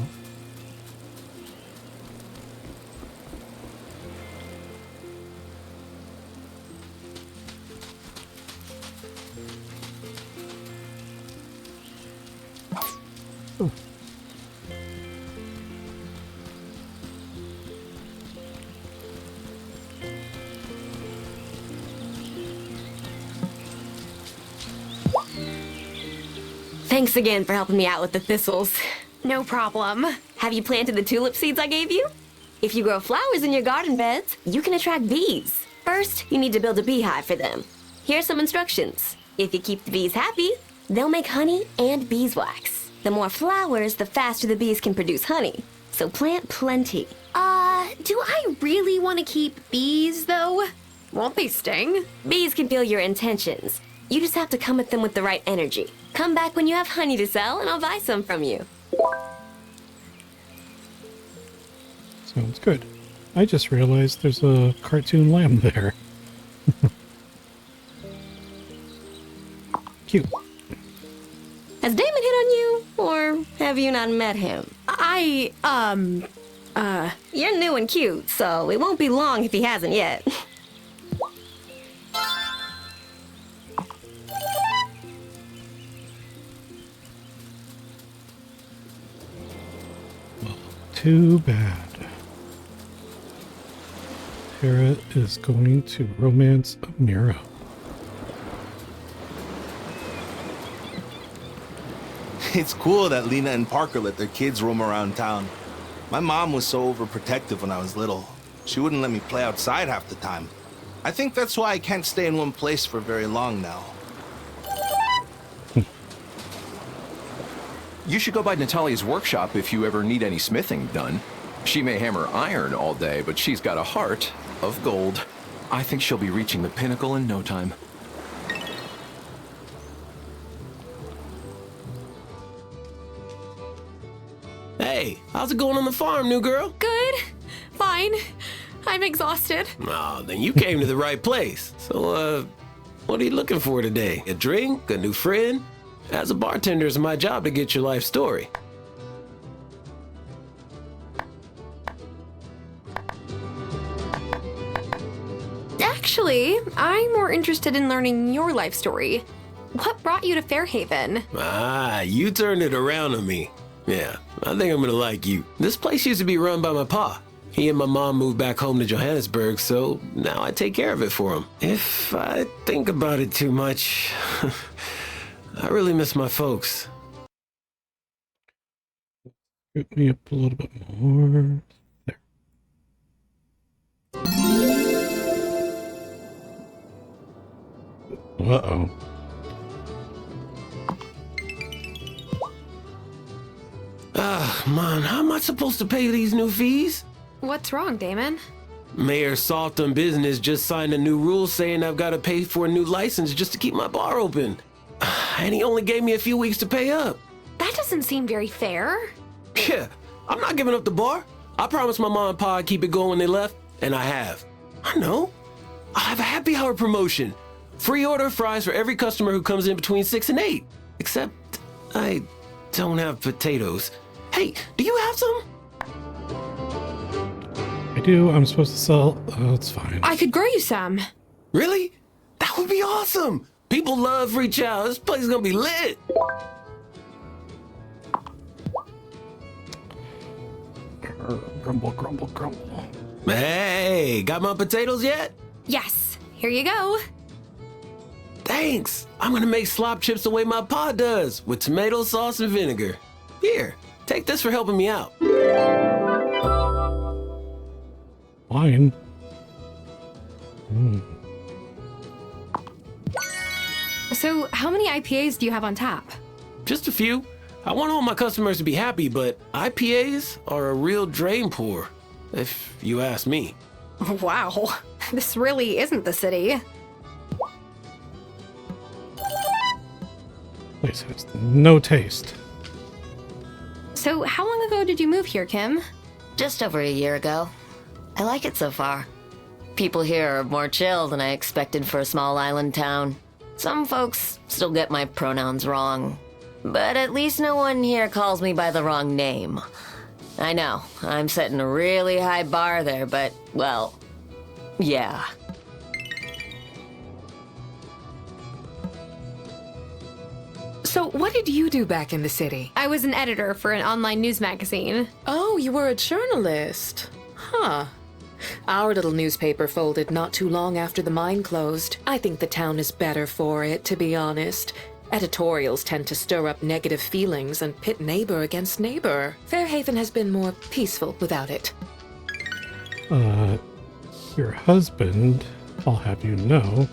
Oh. Thanks again for helping me out with the thistles. No problem. Have you planted the tulip seeds I gave you? If you grow flowers in your garden beds, you can attract bees. First, you need to build a beehive for them. Here's some instructions. If you keep the bees happy, they'll make honey and beeswax. The more flowers, the faster the bees can produce honey. So plant plenty. Do I really want to keep bees, though? Won't they sting? Bees can feel your intentions. You just have to come at them with the right energy. Come back when you have honey to sell, and I'll buy some from you. Sounds good. I just realized there's a cartoon lamb there. Cute. Has Damon hit on you, or have you not met him? You're new and cute, so it won't be long if he hasn't yet. Too bad. Tara is going to romance Amira. It's cool that Lena and Parker let their kids roam around town. My mom was so overprotective when I was little. She wouldn't let me play outside half the time. I think that's why I can't stay in one place for very long now. You should go by Natalia's workshop if you ever need any smithing done. She may hammer iron all day, but she's got a heart of gold. I think she'll be reaching the pinnacle in no time. Hey, how's it going on the farm, new girl? Good. Fine. I'm exhausted. Oh, then you came to the right place. So, what are you looking for today? A drink? A new friend? As a bartender, it's my job to get your life story. Actually, I'm more interested in learning your life story. What brought you to Fairhaven? Ah, you turned it around on me. Yeah, I think I'm gonna like you. This place used to be run by my pa. He and my mom moved back home to Johannesburg, so now I take care of it for him. If I think about it too much, I really miss my folks. Get me up a little bit more. There. Uh-oh. Ah, man, how am I supposed to pay these new fees? What's wrong, Damon? Mayor Salton Business just signed a new rule saying I've got to pay for a new license just to keep my bar open. And he only gave me a few weeks to pay up. That doesn't seem very fair. Yeah, I'm not giving up the bar. I promised my mom and pa I'd keep it going when they left, and I have. I know. I have a happy hour promotion. Free order of fries for every customer who comes in between 6 and 8. Except I don't have potatoes. Hey, do you have some? I do. I'm supposed to sell. Oh, it's fine. I could grow you some. Really? That would be awesome. People love free chow. This place is gonna be lit. Grumble, grumble, grumble. Hey, got my potatoes yet? Yes. Here you go. Thanks. I'm gonna make slop chips the way my pa does, with tomato sauce and vinegar. Here, take this for helping me out. Wine? Hmm. So, how many IPAs do you have on tap? Just a few. I want all my customers to be happy, but IPAs are a real drain pour, if you ask me. Wow, this really isn't the city. Place has no taste. So, how long ago did you move here, Kim? Just over a year ago. I like it so far. People here are more chill than I expected for a small island town. Some folks still get my pronouns wrong, but at least no one here calls me by the wrong name. I know, I'm setting a really high bar there, but, well, yeah. So, what did you do back in the city? I was an editor for an online news magazine. Oh, you were a journalist. Huh. Our little newspaper folded not too long after the mine closed. I think the town is better for it, to be honest. Editorials tend to stir up negative feelings and pit neighbor against neighbor. Fairhaven has been more peaceful without it. Your husband, I'll have you know,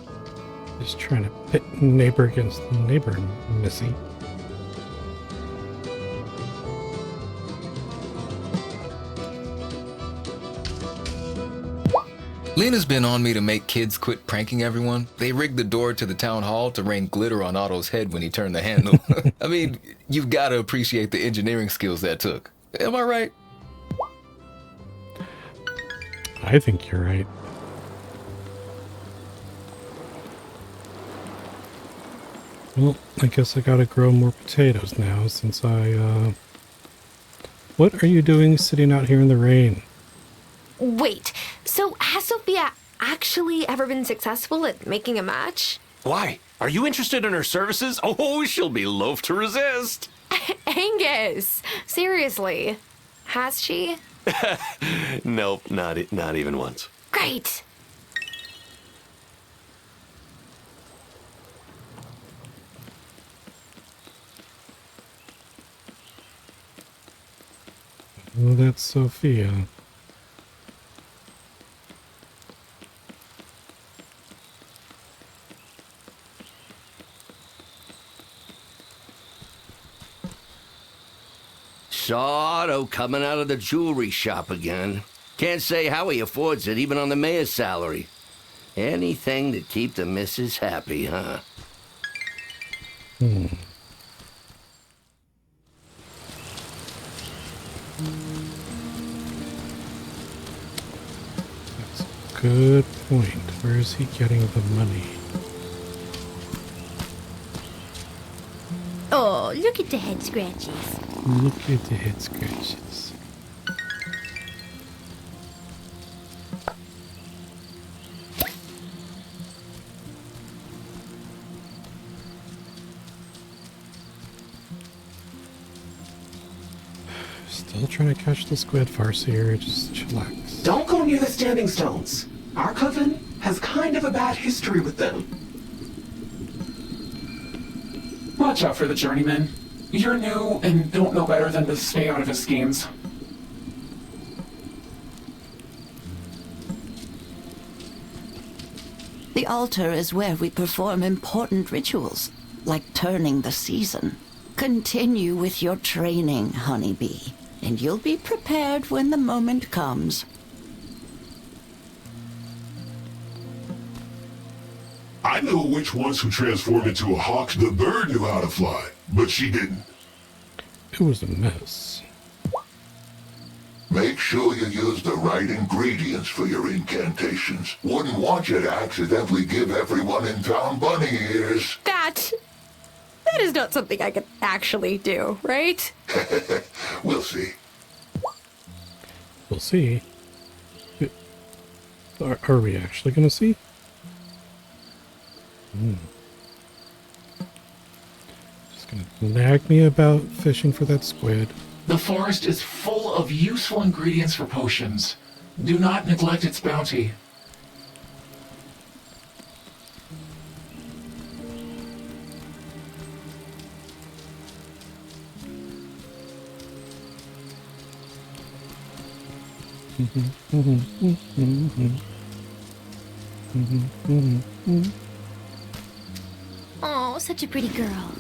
is trying to pit neighbor against neighbor, Missy. Lena's been on me to make kids quit pranking everyone. They rigged the door to the town hall to rain glitter on Otto's head when he turned the handle. I mean, you've got to appreciate the engineering skills that took. Am I right? I think you're right. Well, I guess I gotta grow more potatoes now since I, What are you doing sitting out here in the rain? Wait, so has Sophia actually ever been successful at making a match? Why? Are you interested in her services? Oh, she'll be loath to resist. Angus, seriously, has she? Nope, not even once. Great. Well, that's Sophia. Saw Otto coming out of the jewelry shop again. Can't say how he affords it, even on the mayor's salary. Anything to keep the missus happy, huh? That's a good point. Where is he getting the money? Oh, look at the head scratches. Look at the head scratches. Still trying to catch the squid farce here. Just chillax. Don't go near the standing stones. Our coven has kind of a bad history with them. Watch out for the journeyman. You're new and don't know better than to stay out of his schemes. The altar is where we perform important rituals, like turning the season. Continue with your training, honeybee, and you'll be prepared when the moment comes. I know which ones who transformed into a hawk the bird knew how to fly, but she didn't. It was a mess. Make sure you use the right ingredients for your incantations. Wouldn't want you to accidentally give everyone in town bunny ears. That is not something I could actually do, right? We'll see. We'll see. Are we actually going to see? Just going to nag me about fishing for that squid. The forest is full of useful ingredients for potions. Do not neglect its bounty. Oh, such a pretty girl.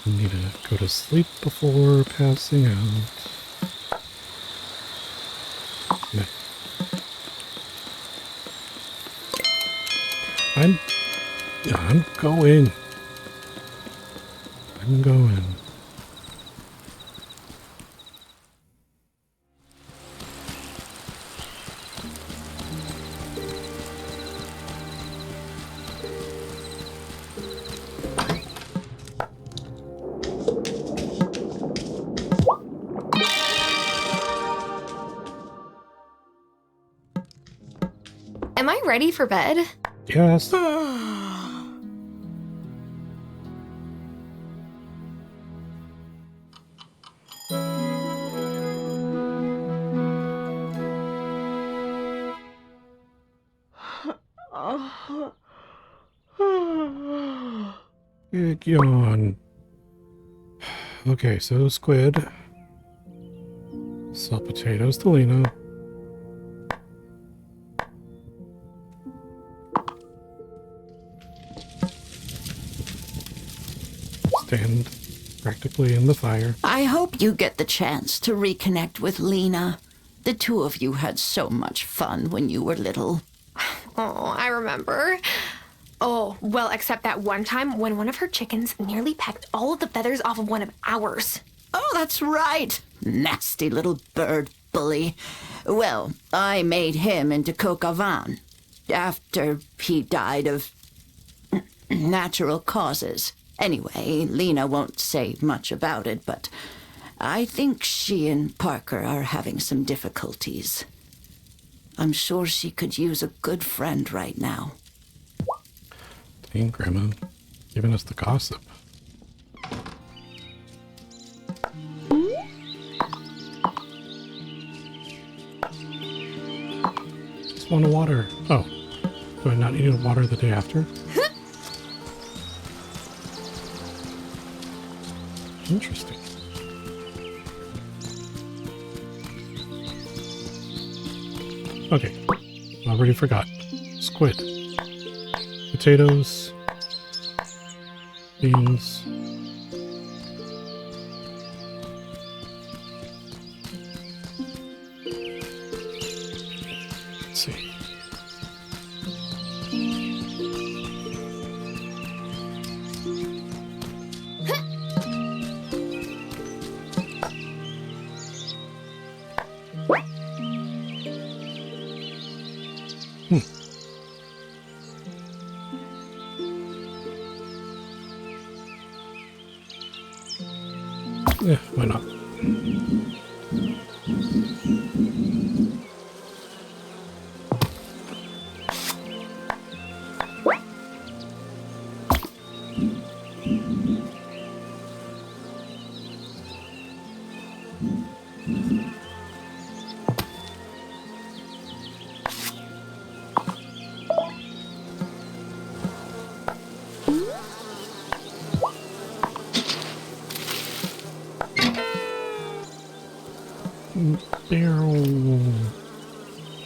Need to go to sleep before passing out. No. I'm going. I'm going. Am I ready for bed? Yes. Big yawn. Okay, so squid. Sell potatoes to Lena. Stand practically in the fire. I hope you get the chance to reconnect with Lena. The two of you had so much fun when you were little. Oh, I remember. Oh, well, except that one time when one of her chickens nearly pecked all of the feathers off of one of ours. Oh, that's right. Nasty little bird bully. Well, I made him into coq au vin after he died of natural causes. Anyway, Lena won't say much about it, but I think she and Parker are having some difficulties. I'm sure she could use a good friend right now. Dang, Grandma. Giving us the gossip. Just want to water. Oh. Do I not need to water the day after? Interesting. Okay. Already forgot. Squid. Potatoes. Beans. Let's see. Yeah, why not?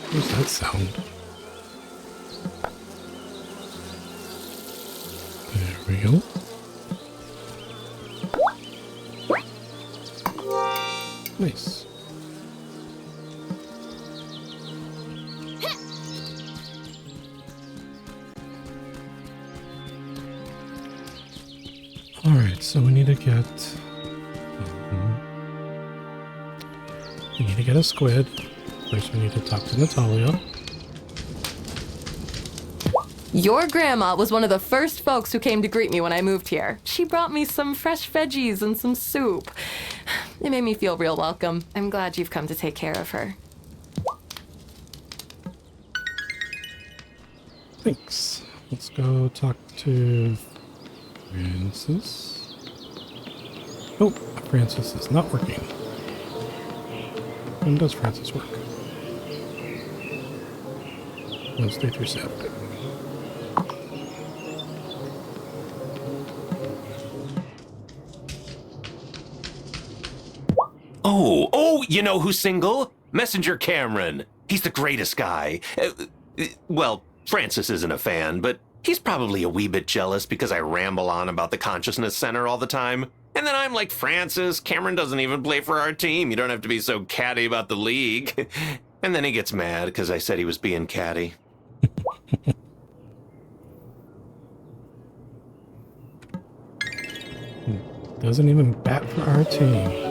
What's that sound? There we go. Nice. Alright, so we need to get... we need to get a squid. First, we need to talk to Natalia. Your grandma was one of the first folks who came to greet me when I moved here. She brought me some fresh veggies and some soup. It made me feel real welcome. I'm glad you've come to take care of her. Thanks. Let's go talk to Francis. Oh, Francis is not working. When does Francis work? Wednesday through Saturday. Oh, you know who's single? Messenger Cameron. He's the greatest guy. Well, Francis isn't a fan, but he's probably a wee bit jealous because I ramble on about the Consciousness Center all the time. And then I'm like, Francis, Cameron doesn't even play for our team. You don't have to be so catty about the league. And then he gets mad because I said he was being catty. Doesn't even bat for our team.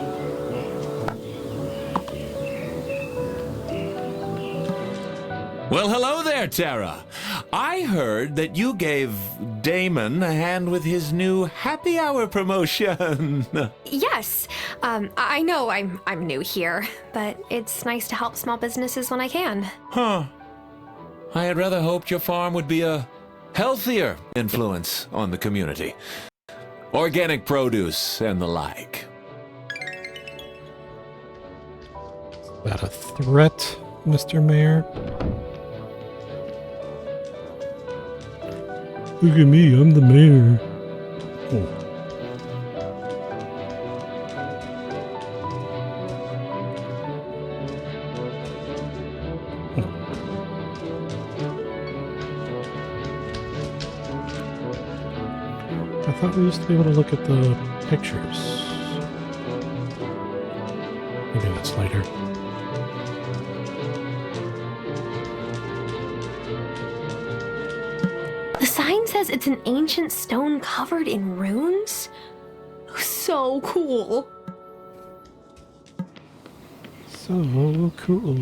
Well, hello there, Tara. I heard that you gave Damon a hand with his new happy hour promotion. Yes, I know I'm new here, but it's nice to help small businesses when I can. Huh. I had rather hoped your farm would be a healthier influence on the community. Organic produce and the like. Is that a threat, Mr. Mayor? Look at me, I'm the mayor. Oh. I thought we used to be able to look at the pictures. Maybe that's later. The sign says it's an ancient stone covered in runes? So cool. So cool.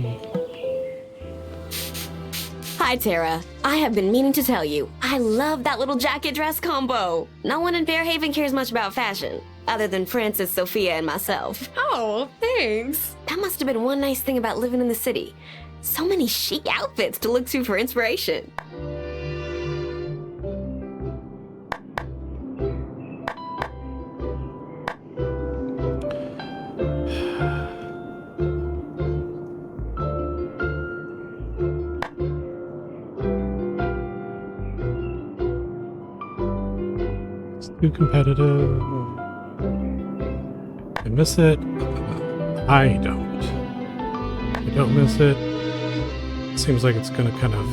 Hi, Tara. I have been meaning to tell you, I love that little jacket dress combo. No one in Fairhaven cares much about fashion, other than Francis, Sophia, and myself. Oh, thanks. That must have been one nice thing about living in the city. So many chic outfits to look to for inspiration. Too competitive. I miss it. I don't. I don't miss it. It seems like it's gonna kind of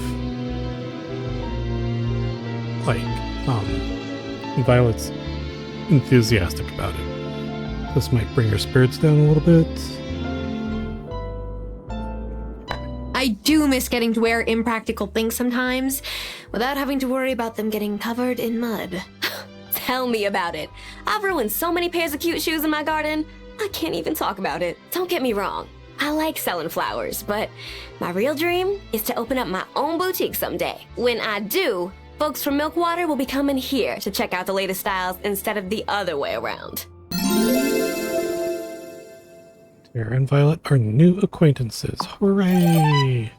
like Violet's enthusiastic about it. This might bring her spirits down a little bit. I do miss getting to wear impractical things sometimes, Without having to worry about them getting covered in mud. Tell me about it. I've ruined so many pairs of cute shoes in my garden, I can't even talk about it. Don't get me wrong. I like selling flowers, but my real dream is to open up my own boutique someday. When I do, folks from Milkwater will be coming here to check out the latest styles instead of the other way around. Tara and Violet are new acquaintances. Hooray!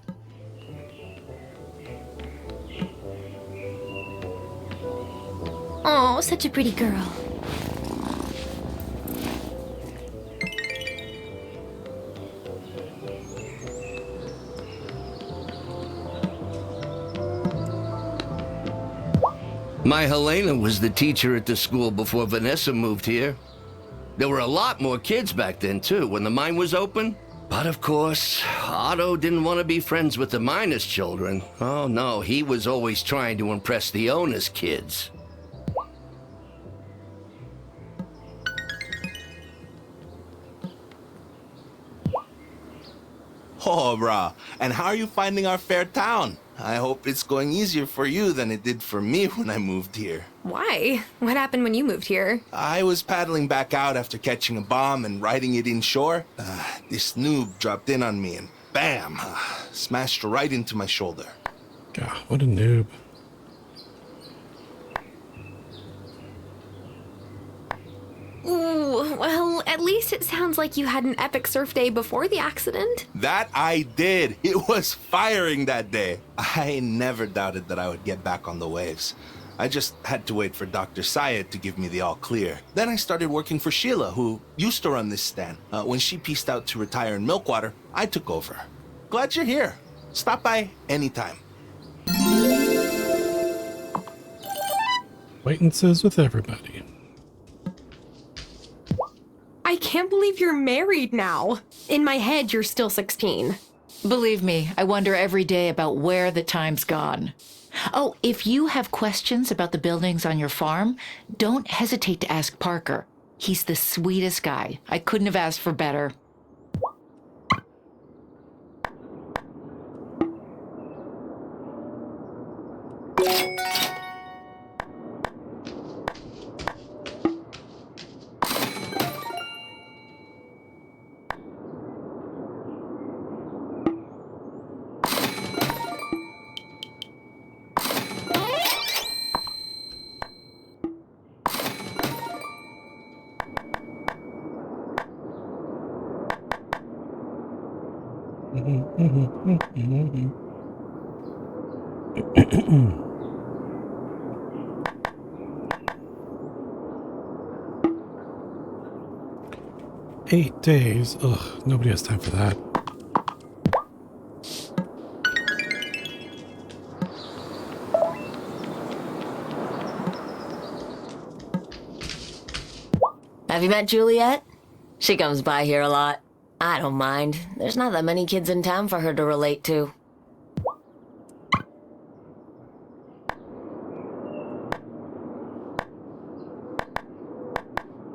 Oh, such a pretty girl. My Helena was the teacher at the school before Vanessa moved here. There were a lot more kids back then, too, when the mine was open. But of course, Otto didn't want to be friends with the miners' children. Oh no, he was always trying to impress the owner's kids. Oh, brah. And how are you finding our fair town? I hope it's going easier for you than it did for me when I moved here. Why? What happened when you moved here? I was paddling back out after catching a bomb and riding it inshore. This noob dropped in on me and bam! Smashed right into my shoulder. God, what a noob. Ooh, well, at least it sounds like you had an epic surf day before the accident. That I did. It was firing that day. I never doubted that I would get back on the waves. I just had to wait for Dr. Syed to give me the all clear. Then I started working for Sheila, who used to run this stand. When she pieced out to retire in Milkwater, I took over. Glad you're here. Stop by anytime. Acquaintances with everybody. I can't believe you're married now. In my head, you're still 16. Believe me, I wonder every day about where the time's gone. Oh, if you have questions about the buildings on your farm, don't hesitate to ask Parker. He's the sweetest guy. I couldn't have asked for better. Eight days. Ugh, nobody has time for that. Have you met Juliet? She comes by here a lot. I don't mind. There's not that many kids in town for her to relate to.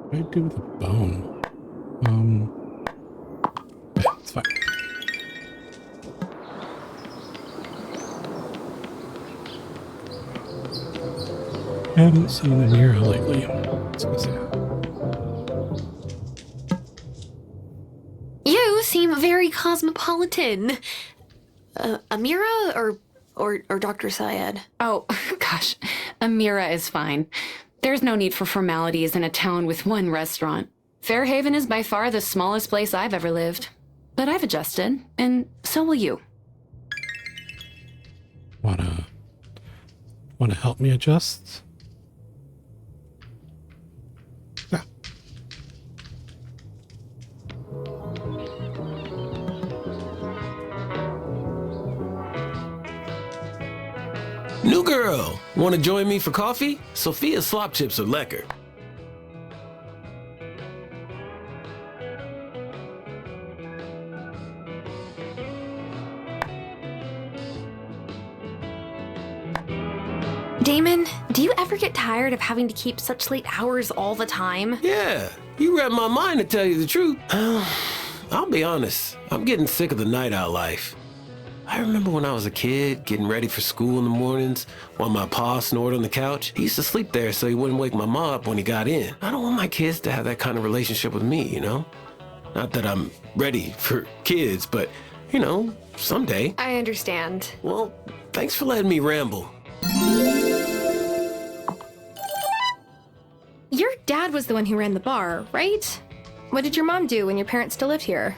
What do I do with a bone? Yeah, it's fine. I haven't seen Amira lately. Let's go see. You seem very cosmopolitan. Amira or Dr. Syed? Oh, gosh. Amira is fine. There's no need for formalities in a town with one restaurant. Fairhaven is by far the smallest place I've ever lived. But I've adjusted, and so will you. Wanna help me adjust? Yeah. New girl, want to join me for coffee? Sophia's slop chips are lekker. Damon, do you ever get tired of having to keep such late hours all the time? Yeah, you read my mind to tell you the truth. I'll be honest, I'm getting sick of the night out life. I remember when I was a kid, getting ready for school in the mornings while my pa snored on the couch. He used to sleep there so he wouldn't wake my ma up when he got in. I don't want my kids to have that kind of relationship with me, you know? Not that I'm ready for kids, but, you know, someday. I understand. Well, thanks for letting me ramble. Your dad was the one who ran the bar, right? What did your mom do when your parents still lived here?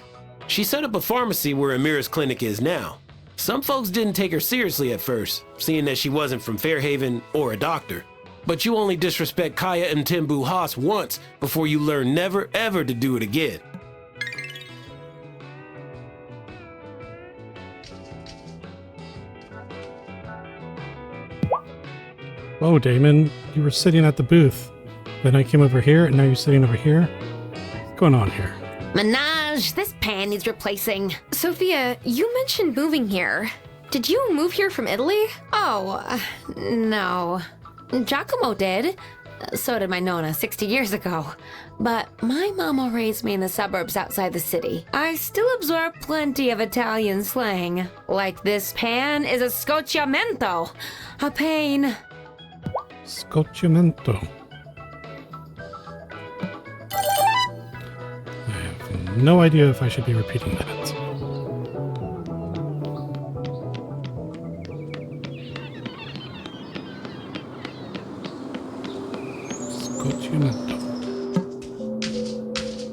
She set up a pharmacy where Amira's clinic is now. Some folks didn't take her seriously at first, seeing that she wasn't from Fairhaven or a doctor. But you only disrespect Kaya and Timbu Haas once before you learn never ever to do it again. Oh, Damon, you were sitting at the booth. Then I came over here, and now you're sitting over here? What's going on here? Minaj, this pan needs replacing. Sophia, you mentioned moving here. Did you move here from Italy? Oh, no. Giacomo did. So did my Nonna 60 years ago. But my mama raised me in the suburbs outside the city. I still absorb plenty of Italian slang. Like this pan is a scocciamento. A pain. Scocciamento. I have no idea if I should be repeating that.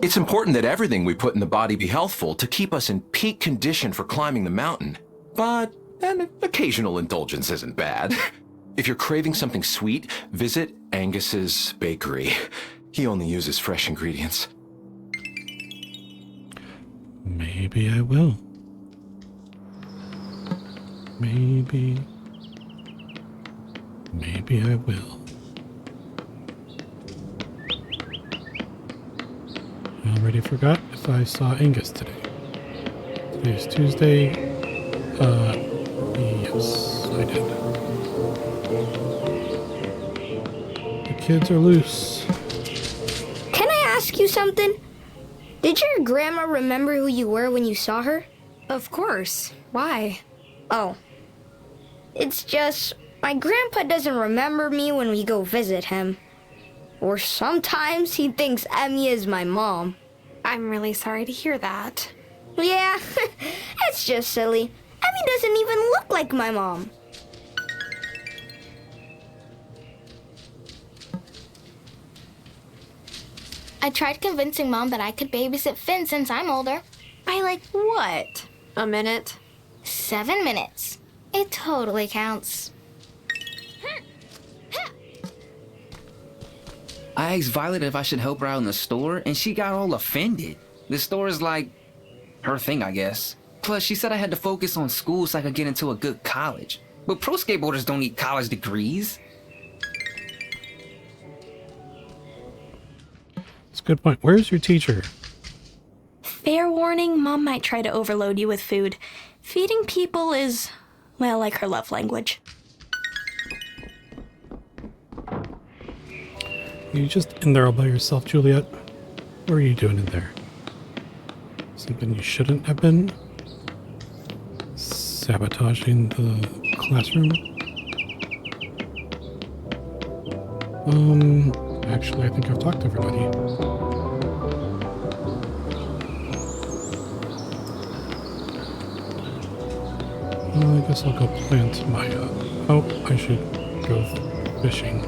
It's important that everything we put in the body be healthful to keep us in peak condition for climbing the mountain. But an occasional indulgence isn't bad. If you're craving something sweet, visit Angus's bakery. He only uses fresh ingredients. Maybe I will. Maybe I will. I already forgot if I saw Angus today. Today's Tuesday. Yes, I did. The kids are loose. Can I ask you something? Did your grandma remember who you were when you saw her? Of course. Why? Oh. It's just, my grandpa doesn't remember me when we go visit him. Or sometimes he thinks Emmy is my mom. I'm really sorry to hear that. Yeah, it's just silly. Emmy doesn't even look like my mom. I tried convincing Mom that I could babysit Finn since I'm older. By like what? A minute? 7 minutes. It totally counts. I asked Violet if I should help her out in the store, and she got all offended. The store is like her thing, I guess. Plus, she said I had to focus on school so I could get into a good college. But pro skateboarders don't need college degrees. That's a good point. Where's your teacher? Fair warning, Mom might try to overload you with food. Feeding people is, well, like her love language. You just in there all by yourself, Juliet? What are you doing in there? Something you shouldn't have been? Sabotaging the classroom? Actually, I think I've talked to everybody. Well, I guess I'll go plant my, oh, I should go fishing.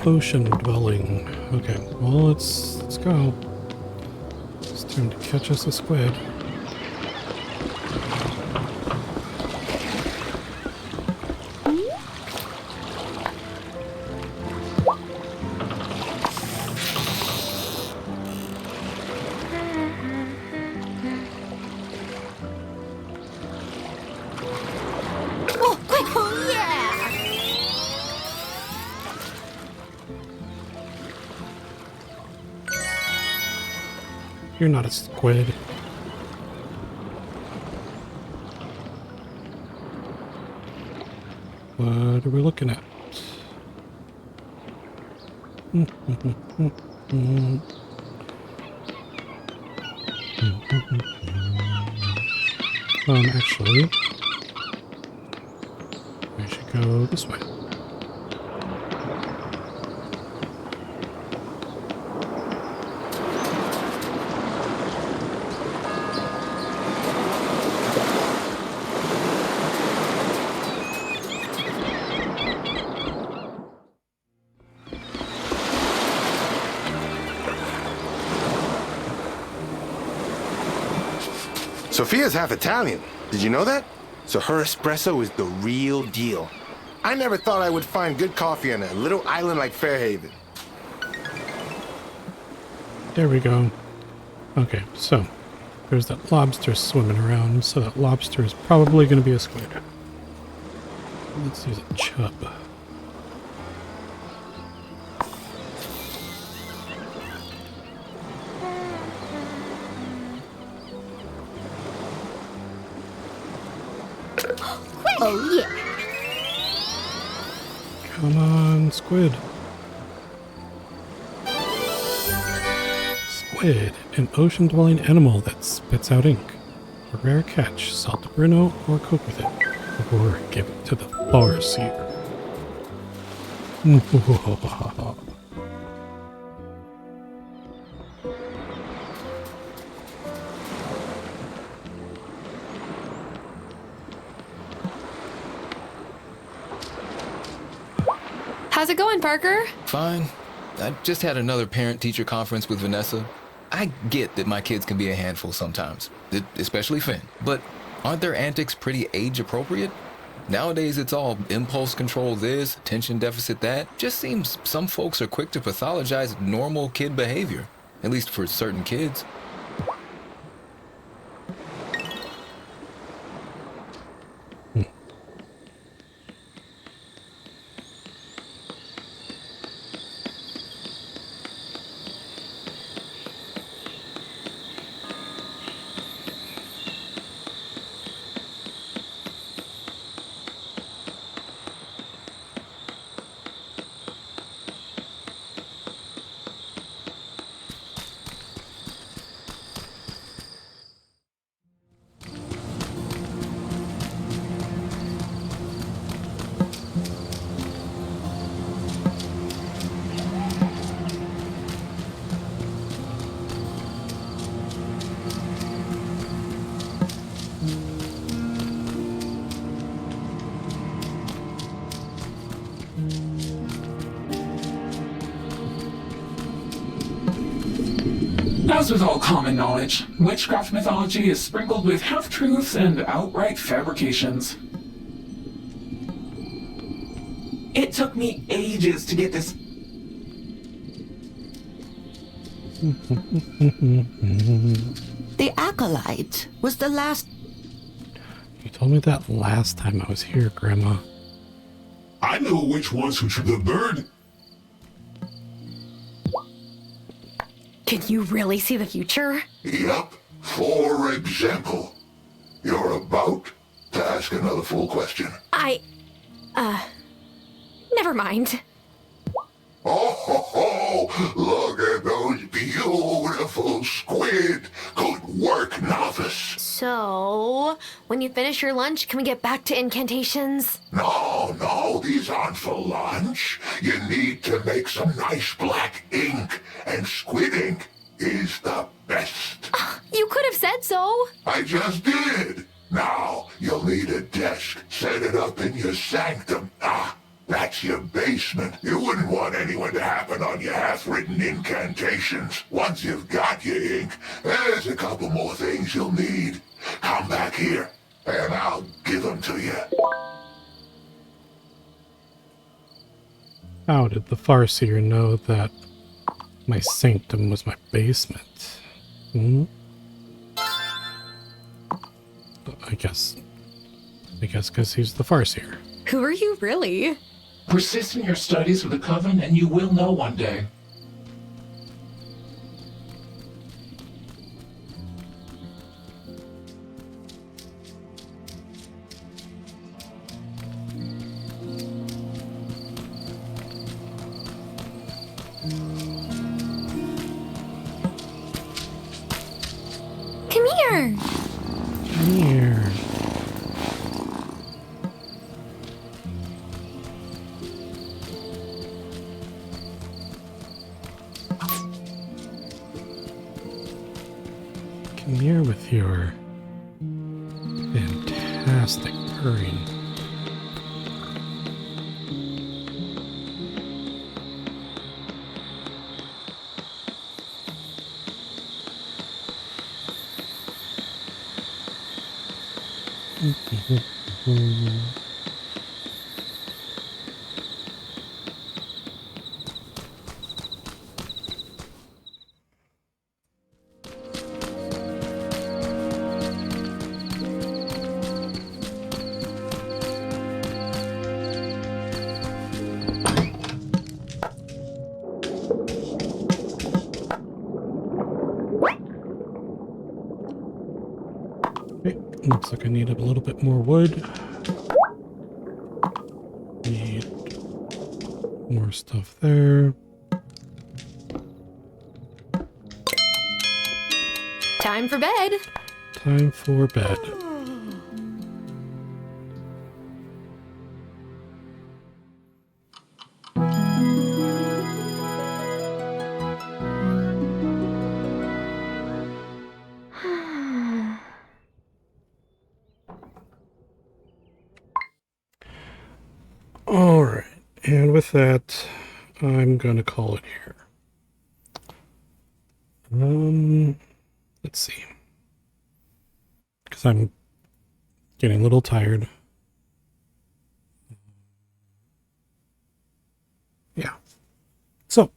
Ocean dwelling. Okay, well, let's go. It's time to catch us a squid. Oh, quick! Oh, yeah! You're not a squid. What are we looking at? Actually, I should go this way. Sophia's half Italian. Did you know that? So her espresso is the real deal. I never thought I would find good coffee on a little island like Fairhaven. There we go. Okay, so there's that lobster swimming around, so that lobster is probably going to be a squid. Let's use a chub. Oh, yeah. Come on, squid. Squid, an ocean-dwelling animal that spits out ink. A rare catch. Salt the Bruno or cook with it. Or give it to the farseer. How's it going, Parker? Fine. I just had another parent-teacher conference with Vanessa. I get that my kids can be a handful sometimes, especially Finn. But aren't their antics pretty age-appropriate? Nowadays, it's all impulse control this, attention deficit that. Just seems some folks are quick to pathologize normal kid behavior, at least for certain kids. As with all common knowledge, witchcraft mythology is sprinkled with half-truths and outright fabrications. It took me ages to get this. The acolyte was the last. You told me that last time I was here, Grandma. I know which ones who should have burned. Can you really see the future? Yup. For example, you're about to ask another full question. Never mind. Oh, ho, ho. Look at those beautiful squid. Good work, novice. So, when you finish your lunch, can we get back to incantations? No, these aren't for lunch. You need to make some nice black ink, and squid ink is the best. You could have said so. I just did. Now, you'll need a desk. Set it up in your sanctum. That's your basement. You wouldn't want anyone to happen on your half-written incantations. Once you've got your ink, there's a couple more things you'll need. Come back here, and I'll give them to you. How did the Farseer know that my sanctum was my basement? I guess because he's the Farseer. Who are you really? Persist in your studies with the Coven and you will know one day. Come here. Come here. Come here with your fantastic purring. Looks like I need a little bit more wood. Need more stuff there. Time for bed. Time for bed. Alright, And with that, I'm gonna call it here. Let's see. Because I'm getting a little tired. Yeah. So,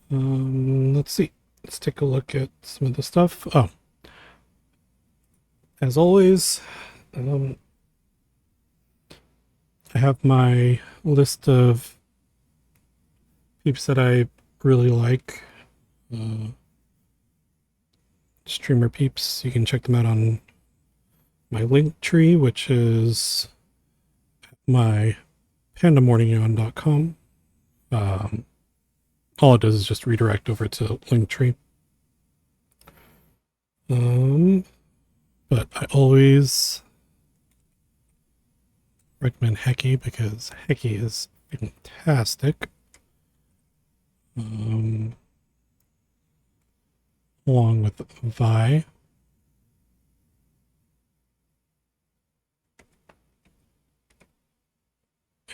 let's see. Let's take a look at some of the stuff. Oh, as always, I have my list of peeps that I really like. Streamer peeps. You can check them out on my link tree, which is my pandamorningyawn.com. All it does is just redirect over to Linktree. But I always recommend Hecky because Hecky is fantastic. Along with Vi.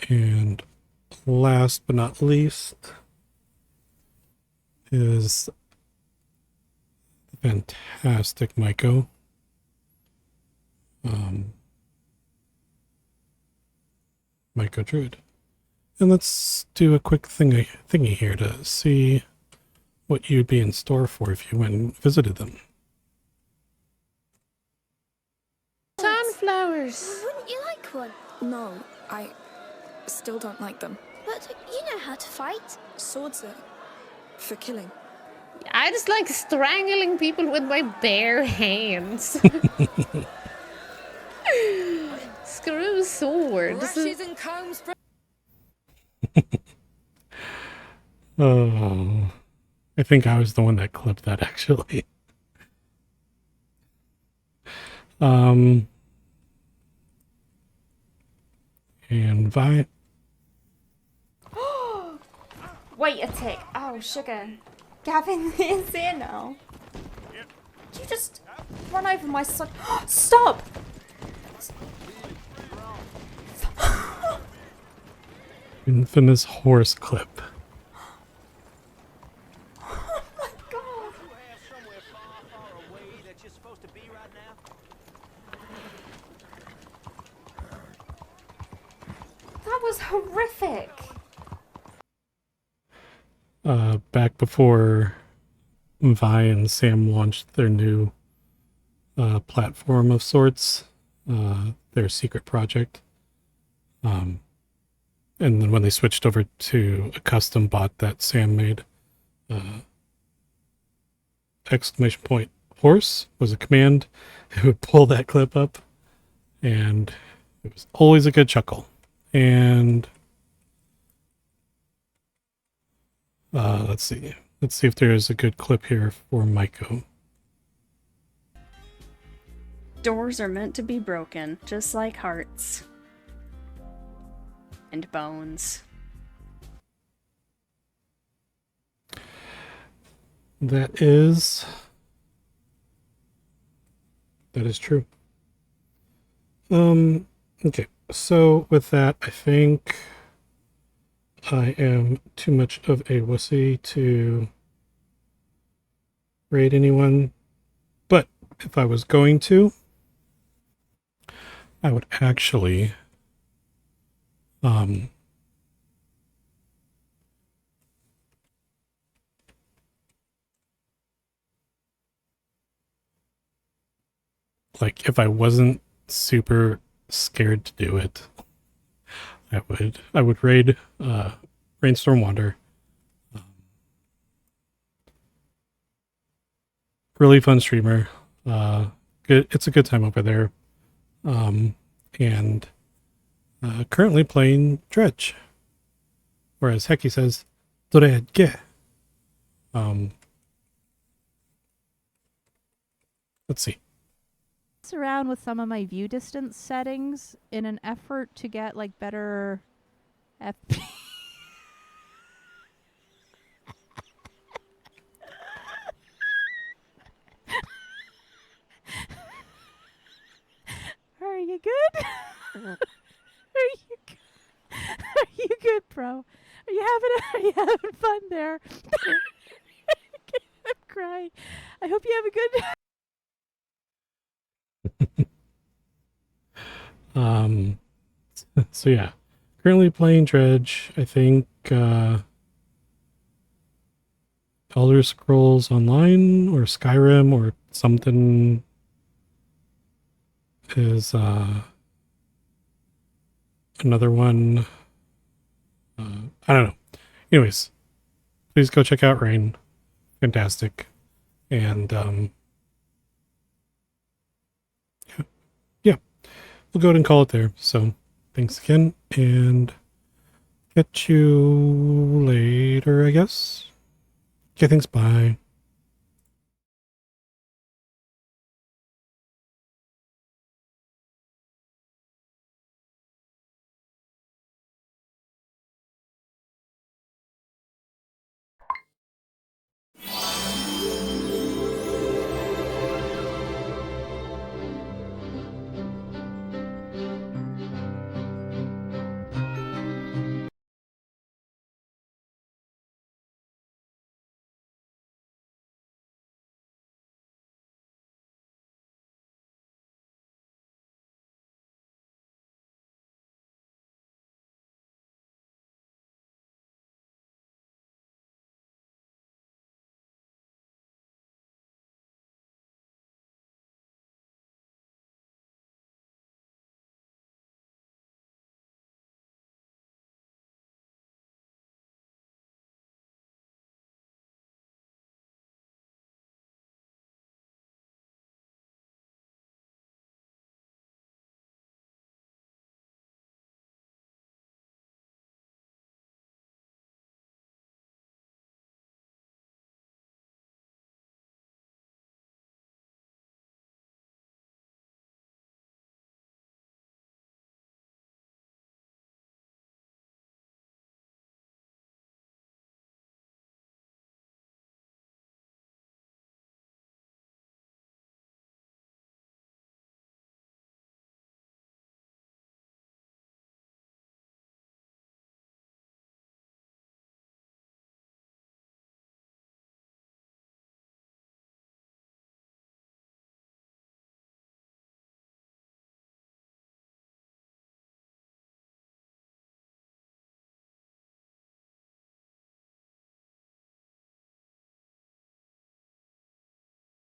And last but not least is the fantastic Maiko. Maiko Druid. And let's do a quick thingy here to see what you'd be in store for if you went and visited them. Sunflowers. Wouldn't you like one? No, I still don't like them. But you know how to fight. Swords are for killing. I just like strangling people with my bare hands. Screw swords. Brushes and combs. Oh, I think I was the one that clipped that actually. And Vi. Wait a tick. Oh, sugar. Gavin is here now. Did you just run over my son? Stop! Infamous horse clip. Oh my god! That was horrific. Back before Vi and Sam launched their new platform of sorts, their secret project. And then when they switched over to a custom bot that Sam made, exclamation point horse was a command. It would pull that clip up, and it was always a good chuckle. And let's see if there's a good clip here for Maiko. Doors are meant to be broken, just like hearts. And bones. That is true. Okay, so with that, I think I am too much of a wussy to raid anyone, but if I was going to, I would actually like if I wasn't super scared to do it, I would raid Rainstorm Wander. Really fun streamer. It's a good time over there. And currently playing Dredge. Whereas Hecky says Dredge. Let's see. Around with some of my view distance settings in an effort to get like better FP. Are you good? Are you good? really having fun there. I'm crying. I hope you have a good. So yeah, currently playing Dredge. I think Elder Scrolls Online or Skyrim or something is another one. I don't know. Anyways, please go check out Rain. Fantastic. And yeah, we'll go ahead and call it there. So thanks again, and catch you later, I guess. Okay, thanks. Bye.